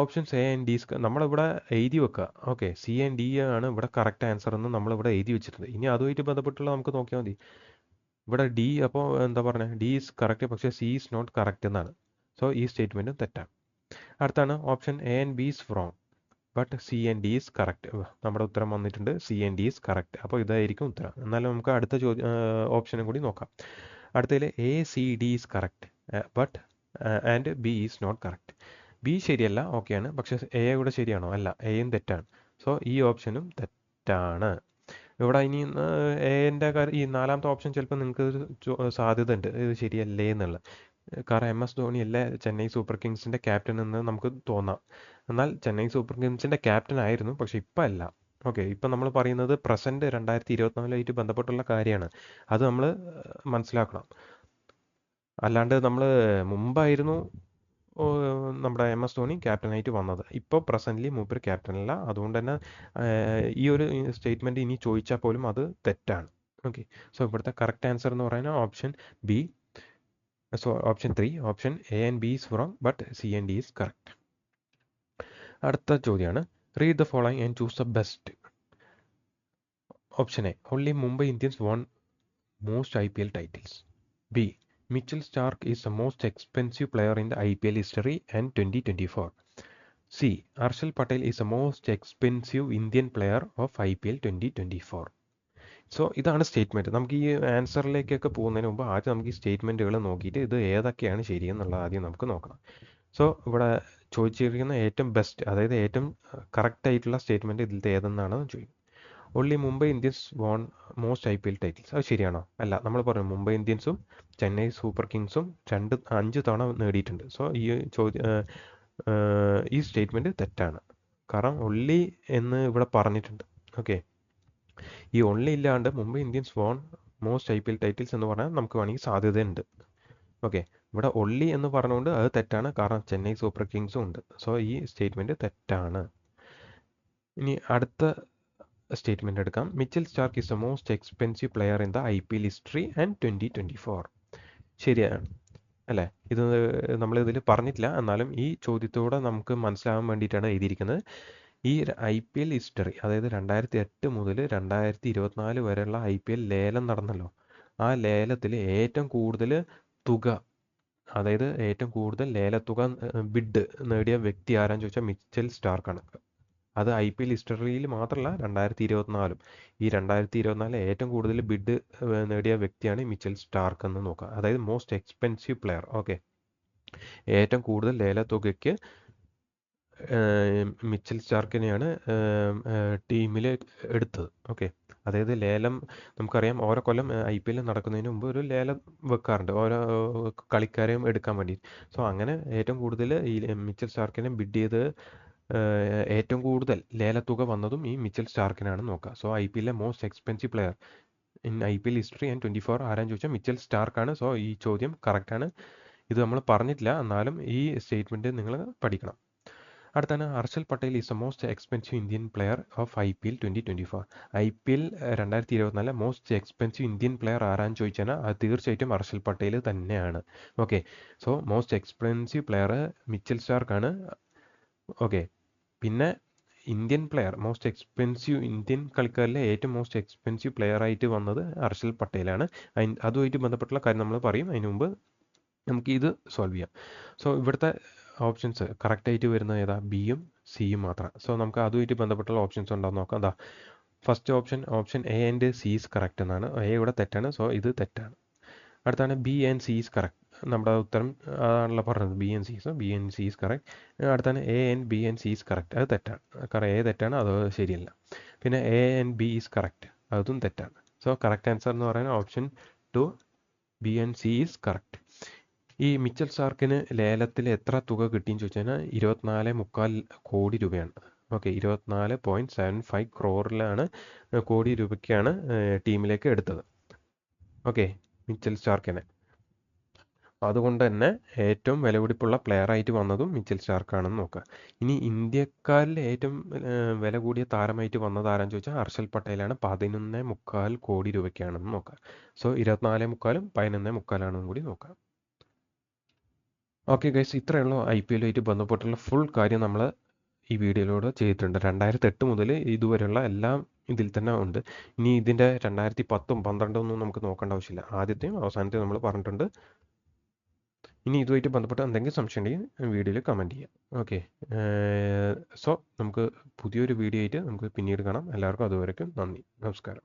ഓപ്ഷൻസ് എ ആൻഡ് ഡി നമ്മളിവിടെ എഴുതി വെക്കുക. ഓക്കെ. സി ആൻഡ് ഡി ആണ് ഇവിടെ കറക്റ്റ് ആൻസർ എന്ന് നമ്മളിവിടെ എഴുതി വെച്ചിട്ടുണ്ട്. ഇനി അതുമായിട്ട് ബന്ധപ്പെട്ടുള്ള നമുക്ക് നോക്കിയാൽ മതി. ഇവിടെ ഡി അപ്പോൾ എന്താ പറയുക? ഡി ഈസ് കറക്റ്റ് പക്ഷേ സി ഈസ് നോട്ട് കറക്റ്റ് എന്നാണ്. സോ ഈ സ്റ്റേറ്റ്മെൻറ്റും തെറ്റാണ്. അടുത്താണ് option A and B is wrong but C and D is correct. നമ്മുടെ ഉത്തരം വന്നിട്ടുണ്ട് C and D is correct. അപ്പോൾ ഇതായിരിക്കും ഉത്തരം. എന്നാലും നമുക്ക് അടുത്ത ഓപ്ഷനും കൂടി നോക്കാം. അടുത്തതിൽ A C D is correct but and B is not correct. B ശരിയല്ല, ഓക്കെയാണ്. പക്ഷേ എ കൂടെ ശരിയാണോ? അല്ല, എയും തെറ്റാണ്. സോ ഈ ഓപ്ഷനും തെറ്റാണ്. ഇവിടെ ഇനി എൻ്റെ കാര്യം ഈ നാലാമത്തെ ഓപ്ഷൻ ചിലപ്പോൾ നിങ്ങൾക്ക് സാധ്യത ഉണ്ട് ഇത് ശരിയല്ലേ എന്നുള്ളത്. കാരണം MS ധോണി അല്ലേ ചെന്നൈ സൂപ്പർ കിങ്സിൻ്റെ ക്യാപ്റ്റൻ എന്ന് നമുക്ക് തോന്നാം. എന്നാൽ ചെന്നൈ സൂപ്പർ കിങ്സിൻ്റെ ക്യാപ്റ്റൻ ആയിരുന്നു, പക്ഷേ ഇപ്പം അല്ല. ഓക്കെ. ഇപ്പം നമ്മൾ പറയുന്നത് പ്രസൻറ്റ് 2024 ബന്ധപ്പെട്ടുള്ള കാര്യമാണ്. അത് നമ്മൾ മനസ്സിലാക്കണം. അല്ലാണ്ട് നമ്മൾ മുമ്പായിരുന്നു നമ്മുടെ MS ധോണി ക്യാപ്റ്റനായിട്ട് വന്നത്. ഇപ്പോൾ പ്രസൻ്റ്ലി മൂപ്പര് ക്യാപ്റ്റനല്ല. അതുകൊണ്ട് തന്നെ ഈ ഒരു സ്റ്റേറ്റ്മെൻറ്റ് ഇനി ചോദിച്ചാൽ പോലും അത് തെറ്റാണ്. ഓക്കെ. സോ ഇവിടുത്തെ കറക്റ്റ് ആൻസർ എന്ന് പറയുന്നത് option B. So option 3 option A and B is wrong but C and D is correct. അടുത്ത ചോദ്യമാണ് read the following and choose the best. Option A only Mumbai Indians won most IPL titles. B. Mitchell Stark is the most expensive player in the IPL history and 2024. C. Harshal Patel is the most expensive Indian player of IPL 2024. So ഇതാണ് statement. നമുക്ക് ഈ ആൻസറിലേക്കൊക്കെ പോകുന്നതിന് മുമ്പ് ആദ്യം നമുക്ക് ഈ സ്റ്റേറ്റ്മെൻറ്റുകൾ നോക്കിയിട്ട് ഇത് ഏതൊക്കെയാണ് ശരിയെന്നുള്ളത് ആദ്യം നമുക്ക് നോക്കണം. സോ ഇവിടെ ചോദിച്ചിരിക്കുന്ന ഏറ്റവും ബെസ്റ്റ്, അതായത് ഏറ്റവും കറക്റ്റ് ആയിട്ടുള്ള സ്റ്റേറ്റ്മെൻറ്റ് ഇതിലത്തെ ഏതെന്നാണ് ചോദിക്കും. Only Mumbai Indians won most IPL titles. അത് ശരിയാണോ? അല്ല, നമ്മൾ പറഞ്ഞു മുംബൈ ഇന്ത്യൻസും ചെന്നൈ സൂപ്പർ കിങ്സും 5 തവണ നേടിയിട്ടുണ്ട്. സോ ഈ സ്റ്റേറ്റ്മെൻറ്റ് തെറ്റാണ്. കാരണം ഒൺലി എന്ന് ഇവിടെ പറഞ്ഞിട്ടുണ്ട്. ഓക്കെ, ഈ ഒൺലി ഇല്ലാണ്ട് Mumbai Indians won most IPL titles എന്ന് പറഞ്ഞാൽ നമുക്ക് വേണമെങ്കിൽ സാധ്യതയുണ്ട്. ഓക്കെ, ഇവിടെ ഒൺലി എന്ന് പറഞ്ഞുകൊണ്ട് അത് തെറ്റാണ്, കാരണം ചെന്നൈ സൂപ്പർ കിങ്സും ഉണ്ട്. സോ ഈ സ്റ്റേറ്റ്മെൻറ്റ് തെറ്റാണ്. ഇനി അടുത്ത സ്റ്റേറ്റ്മെൻറ്റ് എടുക്കാം. Mitchell Starc is the most expensive player in the IPL history and 2024. ശരിയാണ് അല്ലേ? ഇത് നമ്മളിതിൽ പറഞ്ഞിട്ടില്ല, എന്നാലും ഈ ചോദ്യത്തോടെ നമുക്ക് മനസ്സിലാകാൻ വേണ്ടിയിട്ടാണ് എഴുതിയിരിക്കുന്നത്. ഈ IPL ഹിസ്റ്ററി, അതായത് 2008 മുതൽ 2024 വരെയുള്ള IPL ലേലം നടന്നല്ലോ. ആ ലേലത്തിൽ ഏറ്റവും കൂടുതൽ തുക, അതായത് ഏറ്റവും കൂടുതൽ ലേലത്തുക ബിഡ് നേടിയ വ്യക്തി ആരാന്ന് ചോദിച്ചാൽ മിച്ചൽ സ്റ്റാർക്കാണ്. അത് IPL ഹിസ്റ്ററിയിൽ മാത്രമല്ല 2024. ഈ 2024 ഏറ്റവും കൂടുതൽ ബിഡ് നേടിയ വ്യക്തിയാണ് മിച്ചൽ സ്റ്റാർക്ക് എന്ന് നോക്കുക. അതായത് മോസ്റ്റ് എക്സ്പെൻസീവ് പ്ലെയർ. ഓക്കെ, ഏറ്റവും കൂടുതൽ ലേലത്തുകയ്ക്ക് മിച്ചൽ സ്റ്റാർക്കിനെയാണ് ടീമിൽ എടുത്തത്. ഓക്കെ, അതായത് ലേലം നമുക്കറിയാം, ഓരോ കൊല്ലം IPL നടക്കുന്നതിന് മുമ്പ് ഒരു ലേലം വെക്കാറുണ്ട് ഓരോ കളിക്കാരെയും എടുക്കാൻ വേണ്ടി. സോ അങ്ങനെ ഏറ്റവും കൂടുതൽ ഈ മിച്ചൽ സ്റ്റാർക്കിനെ ബിഡ് ചെയ്ത് ഏറ്റവും കൂടുതൽ ലേലത്തുക വന്നതും ഈ മിച്ചൽ സ്റ്റാർക്കിനാണ് നോക്കുക. So IPL most expensive player in IPL history and 24 ആരാന്ന് ചോദിച്ചാൽ മിച്ചൽ സ്റ്റാർക്കാണ്. സോ ഈ ചോദ്യം കറക്റ്റാണ്. ഇത് നമ്മൾ പറഞ്ഞിട്ടില്ല, എന്നാലും ഈ സ്റ്റേറ്റ്മെൻറ്റ് നിങ്ങൾ പഠിക്കണം. അടുത്താണ് Harshal Patel is the most expensive Indian player of IPL 2024. IPL 2024 most expensive Indian player ആരാന്ന് ചോദിച്ചാൽ അത് തീർച്ചയായിട്ടും ഹർഷൽ പട്ടേൽ തന്നെയാണ്. Okay, so most expensive player Mitchell സ്റ്റാർക്കാണ്. ഓക്കെ, പിന്നെ Indian player most expensive Indian കളിക്കാരിലെ ഏറ്റവും മോസ്റ്റ് എക്സ്പെൻസീവ് പ്ലെയർ ആയിട്ട് വന്നത് ഹർഷൽ പട്ടേലാണ്. അതുമായിട്ട് ബന്ധപ്പെട്ടുള്ള കാര്യം നമ്മൾ പറയും. അതിന് മുമ്പ് നമുക്ക് ഇത് സോൾവ് ചെയ്യാം. സോ ഇവിടുത്തെ ഓപ്ഷൻസ് കറക്റ്റായിട്ട് വരുന്നത് ഏതാ? ബിയും സിയും മാത്രം. സോ നമുക്ക് അതുമായിട്ട് ബന്ധപ്പെട്ടുള്ള ഓപ്ഷൻസ് ഉണ്ടോ നോക്കാം. അതാ first option A and C is correct എന്നാണ്. A ഇവിടെ തെറ്റാണ്. സോ ഇത് തെറ്റാണ്. അടുത്താണ് B and C is correct. നമ്മുടെ ഉത്തരം ആണല്ലോ പറഞ്ഞത്, B and C. So B and C is correct. അടുത്താണ് A and B and C is correct. അത് തെറ്റാണ്, കാരണം A തെറ്റാണ്, അത് ശരിയല്ല. പിന്നെ A and B is correct, അതും തെറ്റാണ്. സോ കറക്റ്റ് ആൻസർ എന്ന് പറയുന്നത് option 2 B and C is correct. ഈ മിച്ചൽ സ്റ്റാർക്കിന് ലേലത്തിൽ എത്ര തുക കിട്ടിയെന്ന് ചോദിച്ചു കഴിഞ്ഞാൽ 24.25 കോടി രൂപയാണ്. ഓക്കെ, 24.75 ക്രോറിലാണ് കോടി രൂപയ്ക്കാണ് ടീമിലേക്ക് എടുത്തത്. ഓക്കെ, മിച്ചൽ സ്റ്റാർക്കിനെ. അതുകൊണ്ട് തന്നെ ഏറ്റവും വിലപിടിപ്പുള്ള പ്ലെയർ ആയിട്ട് വന്നതും മിച്ചൽ സ്റ്റാർക്കാണെന്ന് നോക്കുക. ഇനി ഇന്ത്യക്കാരിൽ ഏറ്റവും വില കൂടിയ താരമായിട്ട് വന്നത് ആരാന്ന് ചോദിച്ചാൽ ഹർഷൽ പട്ടേലാണ്. 11.25 കോടി രൂപയ്ക്കാണെന്ന് നോക്കുക. സോ 24.25 11.25 കൂടി നോക്കാം. ഓക്കെ ഗൈസ്, ഇത്രയുള്ള IPL ആയിട്ട് ബന്ധപ്പെട്ടുള്ള ഫുൾ കാര്യം നമ്മൾ ഈ വീഡിയോയിലൂടെ ചെയ്തിട്ടുണ്ട്. 2008 മുതൽ ഇതുവരെയുള്ള എല്ലാം ഇതിൽ തന്നെ ഉണ്ട്. ഇനി ഇതിൻ്റെ 2010 12 ഒന്നും നമുക്ക് നോക്കേണ്ട ആവശ്യമില്ല. ആദ്യത്തെയും അവസാനത്തെയും നമ്മൾ പറഞ്ഞിട്ടുണ്ട്. ഇനി ഇതുമായിട്ട് ബന്ധപ്പെട്ട എന്തെങ്കിലും സംശയം ഉണ്ടെങ്കിൽ വീഡിയോയിൽ കമൻറ്റ് ചെയ്യാം. ഓക്കെ, സോ നമുക്ക് പുതിയൊരു വീഡിയോ ആയിട്ട് നമുക്ക് പിന്നീട് കാണാം. എല്ലാവർക്കും അതുവരേക്കും നന്ദി, നമസ്കാരം.